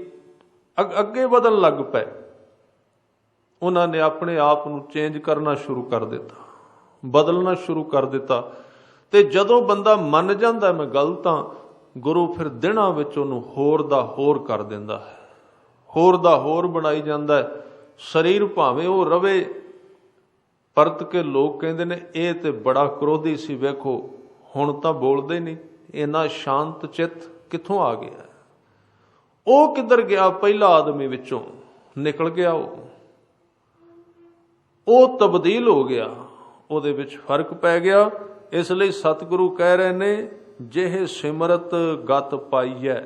ਅੱਗੇ ਵਧਣ ਲੱਗ ਪਏ। ਉਹਨਾਂ ਨੇ ਆਪਣੇ ਆਪ ਨੂੰ ਚੇਂਜ ਕਰਨਾ ਸ਼ੁਰੂ ਕਰ ਦਿੱਤਾ, ਬਦਲਣਾ ਸ਼ੁਰੂ ਕਰ ਦਿੱਤਾ। ਤੇ ਜਦੋਂ ਬੰਦਾ ਮੰਨ ਜਾਂਦਾ ਮੈਂ ਗਲਤ ਹਾਂ, ਗੁਰੂ ਫਿਰ ਦਿਨਾਂ ਵਿੱਚ ਉਹਨੂੰ ਹੋਰ ਦਾ ਹੋਰ ਕਰ ਦਿੰਦਾ ਹੈ, ਹੋਰ ਦਾ ਹੋਰ ਬਣਾਈ ਜਾਂਦਾ ਹੈ। ਸਰੀਰ ਭਾਵੇਂ ਉਹ ਰਵੇ, ਪਰਤ ਕੇ ਲੋਕ ਕਹਿੰਦੇ ਨੇ ਇਹ ਤੇ ਬੜਾ ਕ੍ਰੋਧੀ ਸੀ, ਵੇਖੋ ਹੁਣ ਤਾਂ ਬੋਲਦੇ ਨਹੀਂ, ਇੰਨਾ ਸ਼ਾਂਤ ਚਿੱਤ ਕਿੱਥੋਂ ਆ ਗਿਆ? ਉਹ ਕਿੱਧਰ ਗਿਆ? ਪਹਿਲਾ ਆਦਮੀ ਵਿੱਚੋਂ ਨਿਕਲ ਗਿਆ, ਉਹ ਤਬਦੀਲ ਹੋ ਗਿਆ, ਉਹਦੇ ਵਿੱਚ ਫਰਕ ਪੈ ਗਿਆ। ਇਸ ਲਈ ਸਤਿਗੁਰੂ ਕਹਿ ਰਹੇ ਨੇ ਜਿਹੇ ਸਿਮਰਤ ਗਤ ਪਾਈਐ।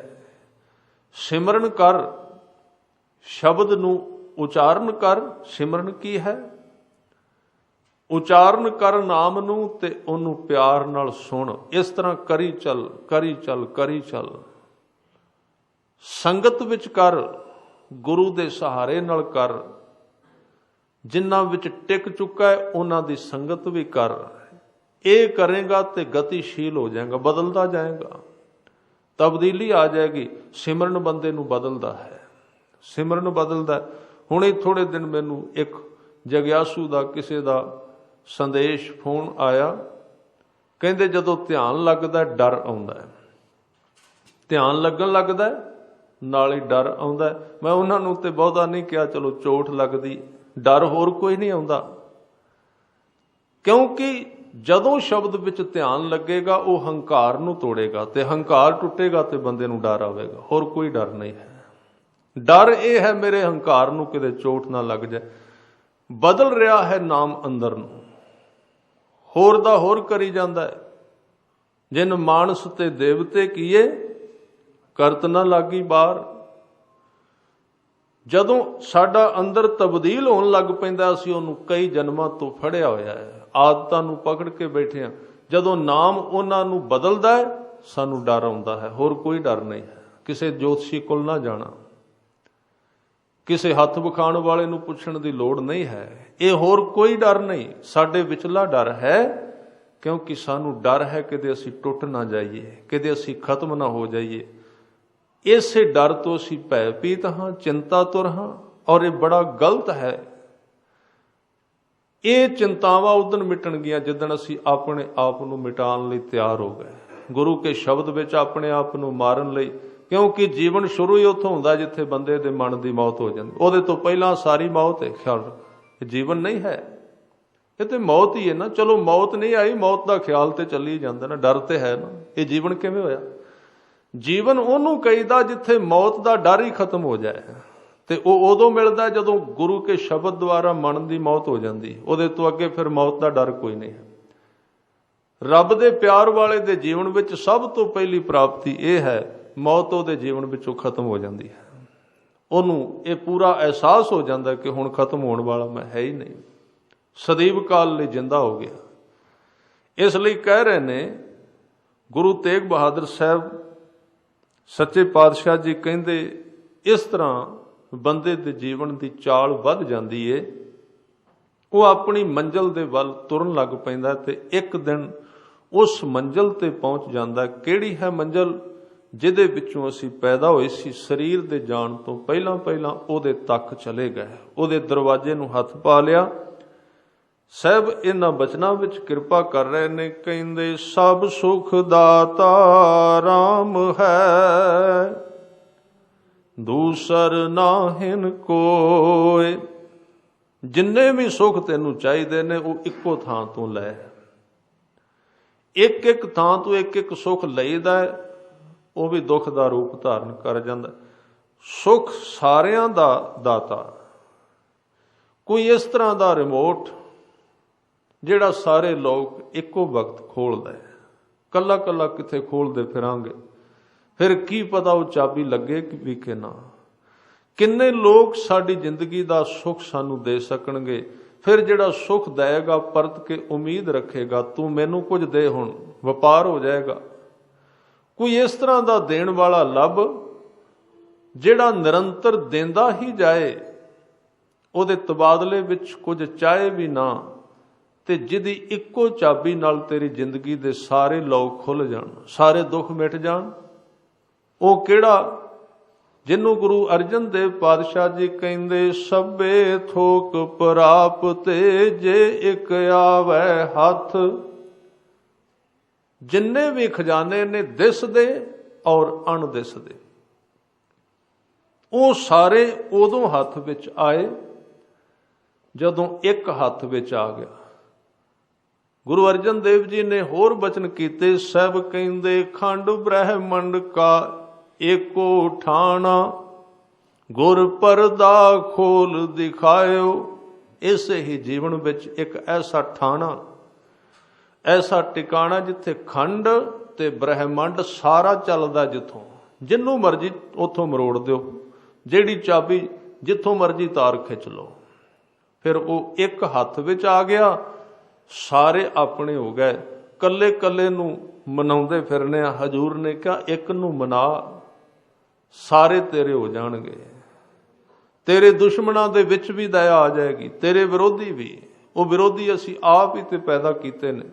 ਸਿਮਰਨ ਕਰ, ਸ਼ਬਦ ਨੂੰ ਉਚਾਰਨ ਕਰ। ਸਿਮਰਨ ਕੀ ਹੈ? ਉਚਾਰਨ ਕਰ ਨਾਮ ਨੂੰ ਤੇ ਉਹਨੂੰ ਪਿਆਰ ਨਾਲ ਸੁਣ। ਇਸ ਤਰ੍ਹਾਂ ਕਰੀ ਚੱਲ, ਕਰੀ ਚੱਲ, ਕਰੀ ਚੱਲ। ਸੰਗਤ ਵਿੱਚ ਕਰ, ਗੁਰੂ ਦੇ ਸਹਾਰੇ ਨਾਲ ਕਰ। ਜਿਨ੍ਹਾਂ ਵਿੱਚ ਟਿਕ ਚੁੱਕਾ ਹੈ ਉਹਨਾਂ ਦੀ ਸੰਗਤ ਵੀ ਕਰ। ਇਹ ਕਰੇਗਾ ਤੇ ਗਤੀਸ਼ੀਲ ਹੋ ਜਾਏਗਾ, ਬਦਲਦਾ ਜਾਏਗਾ, ਤਬਦੀਲੀ ਆ ਜਾਏਗੀ। ਸਿਮਰਨ ਬੰਦੇ ਨੂੰ ਬਦਲਦਾ ਹੈ, ਸਿਮਰਨ ਬਦਲਦਾ। ਹੁਣੇ ਥੋੜੇ ਦਿਨ ਮੈਨੂੰ ਇੱਕ ਜਗਿਆਸੂ ਦਾ ਕਿਸੇ ਦਾ ਸੰਦੇਸ਼ ਫੋਨ ਆਇਆ, ਕਹਿੰਦੇ ਜਦੋਂ ਧਿਆਨ ਲੱਗਦਾ ਡਰ ਆਉਂਦਾ ਹੈ, ਧਿਆਨ ਲੱਗਣ ਲੱਗਦਾ ਨਾਲ ਹੀ ਡਰ ਆਉਂਦਾ। ਮੈਂ ਉਹਨਾਂ ਨੂੰ ਤੇ ਬਹੁਤਾ ਨਹੀਂ ਕਿਹਾ, ਚਲੋ ਚੋਟ ਲੱਗਦੀ, ਡਰ ਹੋਰ ਕੋਈ ਨਹੀਂ ਆਉਂਦਾ। ਕਿਉਂਕਿ ਜਦੋਂ ਸ਼ਬਦ ਵਿੱਚ ਧਿਆਨ ਲੱਗੇਗਾ ਉਹ ਹੰਕਾਰ ਨੂੰ ਤੋੜੇਗਾ, ਤੇ ਹੰਕਾਰ ਟੁੱਟੇਗਾ ਤੇ ਬੰਦੇ ਨੂੰ ਡਰ ਆਵੇਗਾ। ਹੋਰ ਕੋਈ ਡਰ ਨਹੀਂ ਹੈ। ਡਰ ਇਹ ਹੈ ਮੇਰੇ ਹੰਕਾਰ ਨੂੰ ਕਿਤੇ ਚੋਟ ਨਾ ਲੱਗ ਜਾਏ। ਬਦਲ ਰਿਹਾ ਹੈ ਨਾਮ ਅੰਦਰ ਨੂੰ, ਹੋਰ ਦਾ ਹੋਰ ਕਰੀ ਜਾਂਦਾ ਹੈ। ਜਿਨ ਮਾਨਸ ਤੇ ਦੇਵਤੇ ਕੀਏ ਕਰਤ ਨਾ ਲਾਗੀ ਬਾਹਰ। ਜਦੋਂ ਸਾਡਾ ਅੰਦਰ ਤਬਦੀਲ ਹੋਣ ਲੱਗ ਪੈਂਦਾ, ਅਸੀਂ ਉਹਨੂੰ ਕਈ ਜਨਮਾਂ ਤੋਂ ਫੜਿਆ ਹੋਇਆ ਹੈ, ਆਦਤਾਂ ਨੂੰ ਪਕੜ ਕੇ ਬੈਠੇ ਹਾਂ। ਜਦੋਂ ਨਾਮ ਉਹਨਾਂ ਨੂੰ ਬਦਲਦਾ ਹੈ ਸਾਨੂੰ ਡਰ ਆਉਂਦਾ ਹੈ, ਹੋਰ ਕੋਈ ਡਰ ਨਹੀਂ ਹੈ। ਕਿਸੇ ਜੋਤਸ਼ੀ ਕੋਲ ਨਾ ਜਾਣਾ, ਕਿਸੇ ਹੱਥ ਵਿਖਾਉਣ ਵਾਲੇ ਨੂੰ ਪੁੱਛਣ ਦੀ ਲੋੜ ਨਹੀਂ ਹੈ। ਇਹ ਹੋਰ ਕੋਈ ਡਰ ਨਹੀਂ, ਸਾਡੇ ਵਿਚਲਾ ਡਰ ਹੈ। ਕਿਉਂਕਿ ਸਾਨੂੰ ਡਰ ਹੈ ਕਿਤੇ ਅਸੀਂ ਟੁੱਟ ਨਾ ਜਾਈਏ, ਕਿਤੇ ਅਸੀਂ ਖਤਮ ਨਾ ਹੋ ਜਾਈਏ। ਇਸੇ ਡਰ ਤੋਂ ਅਸੀਂ ਭੈਭੀਤ ਹਾਂ, ਚਿੰਤਾਤੁਰ ਹਾਂ। ਔਰ ਇਹ ਬੜਾ ਗਲਤ ਹੈ। ਇਹ ਚਿੰਤਾਵਾਂ ਉਦਣ ਮਿਟਣਗੀਆਂ ਜਿੱਦਣ ਅਸੀਂ ਆਪਣੇ ਆਪ ਨੂੰ ਮਿਟਾਉਣ ਲਈ ਤਿਆਰ ਹੋ ਗਏ, ਗੁਰੂ ਕੇ ਸ਼ਬਦ ਵਿੱਚ ਆਪਣੇ ਆਪ ਨੂੰ ਮਾਰਨ ਲਈ। ਕਿਉਂਕਿ ਜੀਵਨ ਸ਼ੁਰੂ ਹੀ ਉੱਥੋਂ ਹੁੰਦਾ ਜਿੱਥੇ ਬੰਦੇ ਦੇ ਮਨ ਦੀ ਮੌਤ ਹੋ ਜਾਂਦੀ। ਉਹਦੇ ਤੋਂ ਪਹਿਲਾਂ ਸਾਰੀ ਮੌਤ ਹੈ। ਖਿਆਲ ਰੱਖ, ਇਹ ਜੀਵਨ ਨਹੀਂ ਹੈ, ਇਹ ਤੇ ਮੌਤ ਹੀ ਹੈ ਨਾ। ਚਲੋ ਮੌਤ ਨਹੀਂ ਆਈ, ਮੌਤ ਦਾ ਖਿਆਲ ਤੇ ਚੱਲੀ ਜਾਂਦਾ ਨਾ, ਡਰ ਤੇ ਹੈ ਨਾ। ਇਹ ਜੀਵਨ ਕਿਵੇਂ ਹੋਇਆ? ਜੀਵਨ ਉਹਨੂੰ ਕਹੀਦਾ ਜਿੱਥੇ ਮੌਤ ਦਾ ਡਰ ਹੀ ਖਤਮ ਹੋ ਜਾਏ, ਤੇ ਉਹ ਉਦੋਂ ਮਿਲਦਾ ਜਦੋਂ ਗੁਰੂ ਕੇ ਸ਼ਬਦ ਦੁਆਰਾ ਮਨ ਦੀ ਮੌਤ ਹੋ ਜਾਂਦੀ। ਉਹਦੇ ਤੋਂ ਅੱਗੇ ਫਿਰ ਮੌਤ ਦਾ ਡਰ ਕੋਈ ਨਹੀਂ ਹੈ। ਰੱਬ ਦੇ ਪਿਆਰ ਵਾਲੇ ਦੇ ਜੀਵਨ ਵਿੱਚ ਸਭ ਤੋਂ ਪਹਿਲੀ ਪ੍ਰਾਪਤੀ ਇਹ ਹੈ, ਮੌਤ ਉਹਦੇ ਜੀਵਨ ਵਿੱਚੋਂ ਖਤਮ ਹੋ ਜਾਂਦੀ ਹੈ। ਉਹਨੂੰ ਇਹ ਪੂਰਾ ਅਹਿਸਾਸ ਹੋ ਜਾਂਦਾ ਕਿ ਹੁਣ ਖਤਮ ਹੋਣ ਵਾਲਾ ਮੈਂ ਹੈ ਹੀ ਨਹੀਂ, ਸਦੀਵ ਕਾਲ ਲਈ ਜਿੰਦਾ ਹੋ ਗਿਆ। ਇਸ ਲਈ ਕਹਿ ਰਹੇ ਨੇ ਗੁਰੂ ਤੇਗ ਬਹਾਦਰ ਸਾਹਿਬ ਸੱਚੇ ਪਾਤਸ਼ਾਹ ਜੀ ਕਹਿੰਦੇ, ਇਸ ਤਰ੍ਹਾਂ ਬੰਦੇ ਦੇ ਜੀਵਨ ਦੀ ਚਾਲ ਵੱਧ ਜਾਂਦੀ ਏ। ਉਹ ਆਪਣੀ ਮੰਜ਼ਿਲ ਦੇ ਵੱਲ ਤੁਰਨ ਲੱਗ ਪੈਂਦਾ ਤੇ ਇੱਕ ਦਿਨ ਉਸ ਮੰਜ਼ਿਲ ਤੇ ਪਹੁੰਚ ਜਾਂਦਾ। ਕਿਹੜੀ ਹੈ ਮੰਜ਼ਿਲ? ਜਿਹਦੇ ਵਿੱਚੋਂ ਅਸੀਂ ਪੈਦਾ ਹੋਏ ਸੀ, ਸਰੀਰ ਦੇ ਜਾਣ ਤੋਂ ਪਹਿਲਾਂ ਪਹਿਲਾਂ ਉਹਦੇ ਤੱਕ ਚਲੇ ਗਏ, ਉਹਦੇ ਦਰਵਾਜ਼ੇ ਨੂੰ ਹੱਥ ਪਾ ਲਿਆ। ਸਾਹਿਬ ਇਹਨਾਂ ਬਚਨਾਂ ਵਿੱਚ ਕਿਰਪਾ ਕਰ ਰਹੇ ਨੇ, ਕਹਿੰਦੇ ਸਭ ਸੁਖ ਦਾਤਾ ਰਾਮ ਹੈ, ਦੂਸਰ ਨਾਹਿਨ ਕੋਇ। ਜਿੰਨੇ ਵੀ ਸੁੱਖ ਤੈਨੂੰ ਚਾਹੀਦੇ ਨੇ ਉਹ ਇੱਕੋ ਥਾਂ ਤੋਂ ਲੈ। ਇੱਕ ਇੱਕ ਥਾਂ ਤੋਂ ਇੱਕ ਇੱਕ ਸੁੱਖ ਲਈਦਾ, ਉਹ ਵੀ ਦੁੱਖ ਦਾ ਰੂਪ ਧਾਰਨ ਕਰ ਜਾਂਦਾ। ਸੁੱਖ ਸਾਰਿਆਂ ਦਾ ਦਾਤਾ, ਕੋਈ ਇਸ ਤਰ੍ਹਾਂ ਦਾ ਰਿਮੋਟ ਜਿਹੜਾ ਸਾਰੇ ਲੋਕ ਇੱਕੋ ਵਕਤ ਖੋਲਦਾ ਹੈ। ਕੱਲਾ ਕੱਲਾ ਕਿੱਥੇ ਖੋਲਦੇ ਫਿਰਾਂਗੇ, ਫਿਰ ਕੀ ਪਤਾ ਉਹ ਚਾਬੀ ਲੱਗੇ ਵੀ ਕਿ ਨਾ। ਕਿੰਨੇ ਲੋਕ ਸਾਡੀ ਜ਼ਿੰਦਗੀ ਦਾ ਸੁੱਖ ਸਾਨੂੰ ਦੇ ਸਕਣਗੇ, ਫਿਰ ਜਿਹੜਾ ਸੁੱਖ ਦੇਗਾ ਪਰਤ ਕੇ ਉਮੀਦ ਰੱਖੇਗਾ ਤੂੰ ਮੈਨੂੰ ਕੁਝ ਦੇ, ਹੁਣ ਵਪਾਰ ਹੋ ਜਾਏਗਾ। ਕੋਈ ਇਸ ਤਰ੍ਹਾਂ ਦਾ ਦੇਣ ਵਾਲਾ ਲੱਭ ਜਿਹੜਾ ਨਿਰੰਤਰ ਦਿੰਦਾ ਹੀ ਜਾਏ, ਉਹਦੇ ਤਬਾਦਲੇ ਵਿੱਚ ਕੁਝ ਚਾਹੇ ਵੀ ਨਾ, ਤੇ ਜਿਹਦੀ ਇੱਕੋ ਚਾਬੀ ਨਾਲ ਤੇਰੀ ਜ਼ਿੰਦਗੀ ਦੇ ਸਾਰੇ ਲੋਕ ਖੁੱਲ ਜਾਣ, ਸਾਰੇ ਦੁੱਖ ਮਿਟ ਜਾਣ। ਉਹ ਕਿਹੜਾ? ਜਿਹਨੂੰ ਗੁਰੂ ਅਰਜਨ ਦੇਵ ਪਾਤਸ਼ਾਹ ਜੀ ਕਹਿੰਦੇ, ਸਭੇ ਥੋਕ ਪ੍ਰਾਪਤੇ ਜੇ ਇੱਕ ਆਵੈ ਹੱਥ। ਜਿੰਨੇ ਵੀ ਖਜ਼ਾਨੇ ਨੇ ਦਿਸਦੇ ਔਰ ਅਣਦਿਸਦੇ, ਉਹ ਸਾਰੇ ਉਦੋਂ ਹੱਥ ਵਿੱਚ ਆਏ ਜਦੋਂ ਇੱਕ ਹੱਥ ਵਿੱਚ ਆ ਗਿਆ। ਗੁਰੂ ਅਰਜਨ ਦੇਵ ਜੀ ਨੇ ਹੋਰ ਬਚਨ ਕੀਤੇ। ਸਾਹਿਬ ਕਹਿੰਦੇ, ਖੰਡ ਬ੍ਰਹਿਮੰਡ ਕਾ ਏਕੋ ਠਾਣਾ, ਗੁਰ ਪਰਦਾ ਖੋਲ ਦਿਖਾਇਓ। ਇਸੇ ਹੀ ਜੀਵਨ ਵਿੱਚ ਇੱਕ ਐਸਾ ਠਾਣਾ, ਐਸਾ ਟਿਕਾਣਾ ਜਿੱਥੇ ਖੰਡ ਤੇ ਬ੍ਰਹਿਮੰਡ ਸਾਰਾ ਚੱਲਦਾ, ਜਿੱਥੋਂ ਜਿੰਨੂੰ ਮਰਜ਼ੀ ਉੱਥੋਂ ਮਰੋੜ ਦਿਓ, ਜਿਹੜੀ ਚਾਬੀ ਜਿੱਥੋਂ ਮਰਜ਼ੀ ਤਾਰ ਖਿੱਚ ਲਓ। ਫਿਰ ਉਹ ਇੱਕ ਹੱਥ ਵਿੱਚ ਆ ਗਿਆ, ਸਾਰੇ ਆਪਣੇ ਹੋ ਗਏ। ਕੱਲੇ ਕੱਲੇ ਨੂੰ ਮਨਾਉਂਦੇ ਫਿਰਨੇ ਆ। ਹਜ਼ੂਰ ਨੇ ਕਿਹਾ ਇੱਕ ਨੂੰ ਮਨਾ, ਸਾਰੇ ਤੇਰੇ ਹੋ ਜਾਣਗੇ। ਤੇਰੇ ਦੁਸ਼ਮਣਾਂ ਦੇ ਵਿੱਚ ਵੀ ਦਇਆ ਆ ਜਾਏਗੀ, ਤੇਰੇ ਵਿਰੋਧੀ ਵੀ। ਉਹ ਵਿਰੋਧੀ ਅਸੀਂ ਆਪ ਹੀ ਤੇ ਪੈਦਾ ਕੀਤੇ ਨੇ,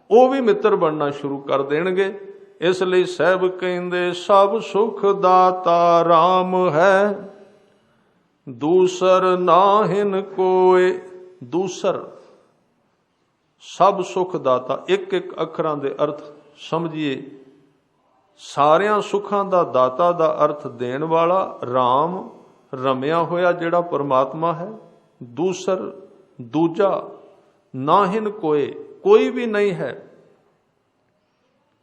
ਉਹ ਵੀ ਮਿੱਤਰ ਬਣਨਾ ਸ਼ੁਰੂ ਕਰ ਦੇਣਗੇ। ਇਸ ਲਈ ਸਾਹਿਬ ਕਹਿੰਦੇ, ਸਭ ਸੁਖ ਦਾਤਾ ਰਾਮ ਹੈ, ਦੂਸਰ ਨਾਹਿਨ ਕੋਇ। ਦੂਸਰ ਸਭ ਸੁਖ ਦਾਤਾ, ਇੱਕ ਇੱਕ ਅੱਖਰਾਂ ਦੇ ਅਰਥ ਸਮਝੀਏ। ਸਾਰਿਆਂ ਸੁੱਖਾਂ ਦਾ ਦਾਤਾ ਦਾ ਅਰਥ ਦੇਣ ਵਾਲਾ ਰਾਮ, ਰਮਿਆ ਹੋਇਆ ਜਿਹੜਾ ਪਰਮਾਤਮਾ ਹੈ। ਦੂਸਰ ਦੂਜਾ, ਨਾਹਿਨ ਕੋਏ, ਕੋਈ ਵੀ ਨਹੀਂ ਹੈ।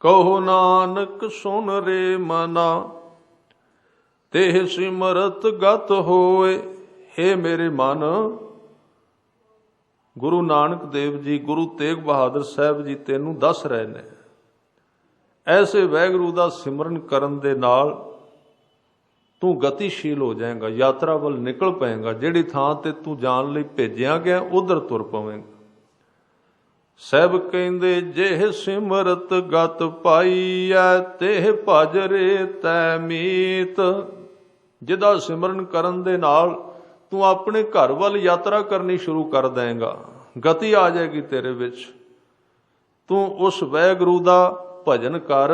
ਕਹੋ ਨਾਨਕ ਸੁਨ ਰੇ ਮਨਾ, ਤੇਹ ਸਿਮਰਤ ਗਤ ਹੋਏ। ਹੇ ਮੇਰੇ ਮਨ, ਗੁਰੂ ਨਾਨਕ ਦੇਵ ਜੀ, ਗੁਰੂ ਤੇਗ ਬਹਾਦਰ ਸਾਹਿਬ ਜੀ ਤੈਨੂੰ ਦੱਸ ਰਹੇ ਨੇ, ਐਸੇ ਵਾਹਿਗੁਰੂ ਦਾ ਸਿਮਰਨ ਕਰਨ ਦੇ ਨਾਲ ਤੂੰ ਗਤੀਸ਼ੀਲ ਹੋ ਜਾਏਗਾ, ਯਾਤਰਾ ਵੱਲ ਨਿਕਲ ਪਏਗਾ। ਜਿਹੜੀ ਥਾਂ ਤੇ ਤੂੰ ਜਾਣ ਲਈ ਭੇਜਿਆ ਗਿਆ ਉਧਰ ਤੁਰ ਪਵੇਂਗਾ। ਸਾਹਿਬ ਕਹਿੰਦੇ, ਜਿਹ ਸਿਮਰਤ ਗਤ ਪਾਈਐ, ਤੇਹ ਭਜ ਰੇ ਤੈ ਮੀਤ। ਜਿਹਦਾ ਸਿਮਰਨ ਕਰਨ ਦੇ ਨਾਲ ਤੂੰ ਆਪਣੇ ਘਰ ਵੱਲ ਯਾਤਰਾ ਕਰਨੀ ਸ਼ੁਰੂ ਕਰ ਦੇਂਗਾ, ਗਤੀ ਆ ਜਾਏਗੀ ਤੇਰੇ ਵਿੱਚ। ਤੂੰ ਉਸ ਵਾਹਿਗੁਰੂ ਦਾ ਭਜਨ ਕਰ।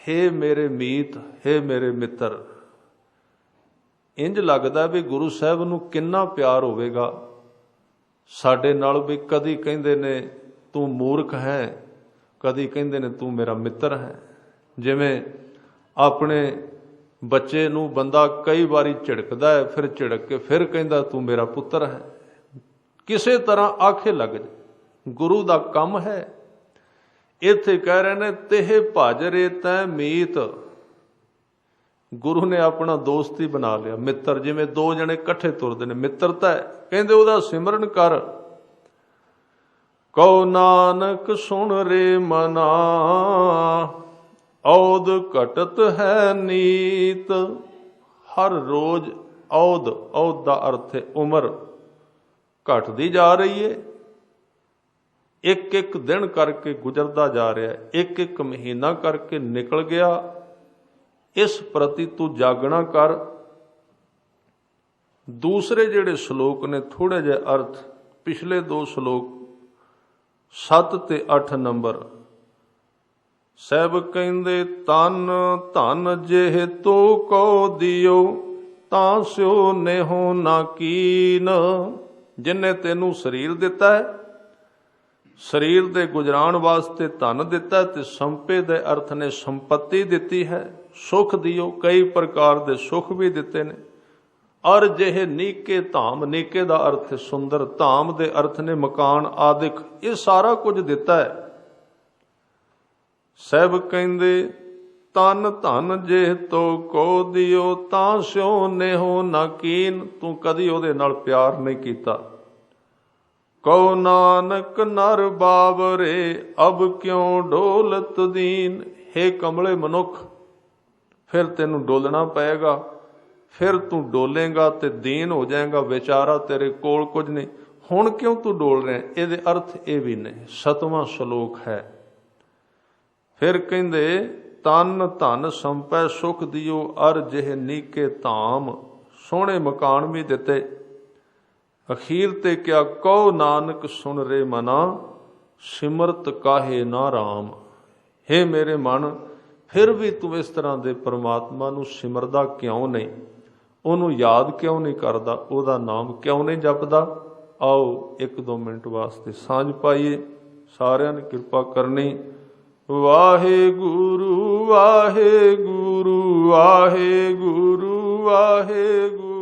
ਹੇ ਮੇਰੇ ਮੀਤ, ਹੇ ਮੇਰੇ ਮਿੱਤਰ। ਇੰਜ ਲੱਗਦਾ ਵੀ ਗੁਰੂ ਸਾਹਿਬ ਨੂੰ ਕਿੰਨਾ ਪਿਆਰ ਹੋਵੇਗਾ ਸਾਡੇ ਨਾਲ ਵੀ ਕਦੀ ਕਹਿੰਦੇ ਨੇ ਤੂੰ ਮੂਰਖ ਹੈ, ਕਦੀ ਕਹਿੰਦੇ ਨੇ ਤੂੰ ਮੇਰਾ ਮਿੱਤਰ ਹੈ। ਜਿਵੇਂ ਆਪਣੇ ਬੱਚੇ ਨੂੰ ਬੰਦਾ ਕਈ ਵਾਰੀ ਝਿੜਕਦਾ ਹੈ, ਫਿਰ ਝਿੜਕ ਕੇ ਫਿਰ ਕਹਿੰਦਾ ਤੂੰ ਮੇਰਾ ਪੁੱਤਰ ਹੈ। ਕਿਸੇ ਤਰ੍ਹਾਂ ਆਖੇ ਲੱਗ ਜਾ, ਗੁਰੂ ਦਾ ਕੰਮ ਹੈ। ਇੱਥੇ ਕਹਿ ਰਹੇ ਨੇ ਤਿਹ ਭਜ ਰੇ ਤੈ ਮੀਤ, ਗੁਰੂ ਨੇ ਆਪਣਾ ਦੋਸਤ ਹੀ ਬਣਾ ਲਿਆ, ਮਿੱਤਰ। ਜਿਵੇਂ ਦੋ ਜਣੇ ਇਕੱਠੇ ਤੁਰਦੇ ਨੇ, ਮਿੱਤਰਤਾ ਹੈ। ਕਹਿੰਦੇ ਉਹਦਾ ਸਿਮਰਨ ਕਰ। ਕਉ ਨਾਨਕ ਸੁਣ ਰੇ ਮਨਾ, ਔਦ ਘਟਤ ਹੈ ਨੀਤ। ਹਰ ਰੋਜ਼ ਔਦ, ਔਦ ਦਾ ਅਰਥ ਹੈ ਉਮਰ, ਘਟਦੀ ਜਾ ਰਹੀ ਹੈ। ਇੱਕ ਇੱਕ ਦਿਨ ਕਰਕੇ ਗੁਜ਼ਰਦਾ ਜਾ ਰਿਹਾ ਹੈ, ਇੱਕ ਇੱਕ ਮਹੀਨਾ ਕਰਕੇ ਨਿਕਲ ਗਿਆ। ਇਸ ਪ੍ਰਤੀ ਤੂੰ ਜਾਗਣਾ ਕਰ। ਦੂਸਰੇ ਜਿਹੜੇ ਸ਼ਲੋਕ ਨੇ ਥੋੜੇ ਜਿਹੇ ਅਰਥ, ਪਿਛਲੇ ਦੋ ਸ਼ਲੋਕ 7 ਤੇ 8 ਨੰਬਰ। ਸਹਿਬ ਕਹਿੰਦੇ ਤਨ ਧਨ ਜਿਹ ਤੋ ਕਉ ਦਿਓ, ਤਾਂ ਸਿਓ ਨੇਹੋ ਨਾ ਕੀਨ। ਜਿਨੇ ਤੈਨੂੰ ਸਰੀਰ ਦਿੱਤਾ ਹੈ, ਸਰੀਰ ਦੇ ਗੁਜ਼ਰਾਨ ਵਾਸਤੇ ਧਨ ਦਿੱਤਾ, ਤੇ ਸੰਪੇ ਦੇ ਅਰਥ ਨੇ ਸੰਪत्ति ਦਿੱਤੀ ਹੈ। ਸੁਖ ਦਿਓ, ਕਈ ਪ੍ਰਕਾਰ ਦੇ ਸੁਖ ਵੀ ਦਿੱਤੇ ਨੇ। ਅਰ ਜਿਹੇ ਨੀਕੇ ਧਾਮ, ਨੀਕੇ ਦਾ ਅਰਥ ਹੈ ਸੁੰਦਰ, ਧਾਮ ਦੇ ਅਰਥ ਨੇ ਮਕਾਨ ਆਦਿਕ, ਇਹ ਸਾਰਾ ਕੁਝ ਦਿੱਤਾ ਹੈ। ਸਹਿਬ ਕਹਿੰਦੇ ਤਨ ਧਨ ਜਿਹ ਤੋ ਕੋ ਦਿਓ, ਤਾਂ ਸਿਓ ਨੇਹੋ ਨਾ ਕੀਨ। ਤੂੰ ਕਦੀ ਉਹਦੇ ਨਾਲ ਪਿਆਰ ਨਹੀਂ ਕੀਤਾ। ਕਉ ਨਾਨਕ ਨਰ ਬਾਵਰੇ, ਅਬ ਕਿਉਂ ਡੋਲਤ ਦੀਨ। ਹੇ ਕਮਲੇ ਮਨੁੱਖ, ਫਿਰ ਤੈਨੂੰ ਡੋਲਣਾ ਪਏਗਾ, ਫਿਰ ਤੂੰ ਡੋਲੇਗਾ ਤੇ ਦੀਨ ਹੋ ਜਾਏਗਾ, ਵਿਚਾਰਾ ਤੇਰੇ ਕੋਲ ਕੁਝ ਨਹੀਂ। ਹੁਣ ਕਿਉਂ ਤੂੰ ਡੋਲ ਰਿਹਾ? ਇਹਦੇ ਅਰਥ ਇਹ ਵੀ ਨੇ। 7ਵਾਂ ਸ਼ਲੋਕ ਹੈ। ਫਿਰ ਕਹਿੰਦੇ ਤਨ ਧਨ ਸੰਪੈ ਸੁਖ ਦਿਓ, ਅਰ ਜਿਹ ਨੀਕੇ ਧਾਮ। ਸੋਹਣੇ ਮਕਾਨ ਵੀ ਦਿੱਤੇ। ਅਖੀਰ ਤੇ ਕਿਹਾ ਕਉ ਨਾਨਕ ਸੁਣ ਰੇ ਮਨਾ, ਸਿਮਰਤ ਕਾਹੇ ਨਾ ਰਾਮ। ਹੇ ਮੇਰੇ ਮਨ, ਫਿਰ ਵੀ ਤੂੰ ਇਸ ਤਰ੍ਹਾਂ ਦੇ ਪਰਮਾਤਮਾ ਨੂੰ ਸਿਮਰਦਾ ਕਿਉਂ ਨਹੀਂ? ਉਹਨੂੰ ਯਾਦ ਕਿਉਂ ਨਹੀਂ ਕਰਦਾ? ਉਹਦਾ ਨਾਮ ਕਿਉਂ ਨਹੀਂ ਜਪਦਾ? ਆਓ 1-2 ਮਿੰਟ ਵਾਸਤੇ ਸਾਂਝ ਪਾਈਏ। ਸਾਰਿਆਂ ਨੇ ਕਿਰਪਾ ਕਰਨੀ। ਵਾਹਿਗੁਰੂ ਵਾਹਿਗੁਰੂ ਵਾਹਿਗੁਰੂ ਵਾਹਿਗੁਰੂ।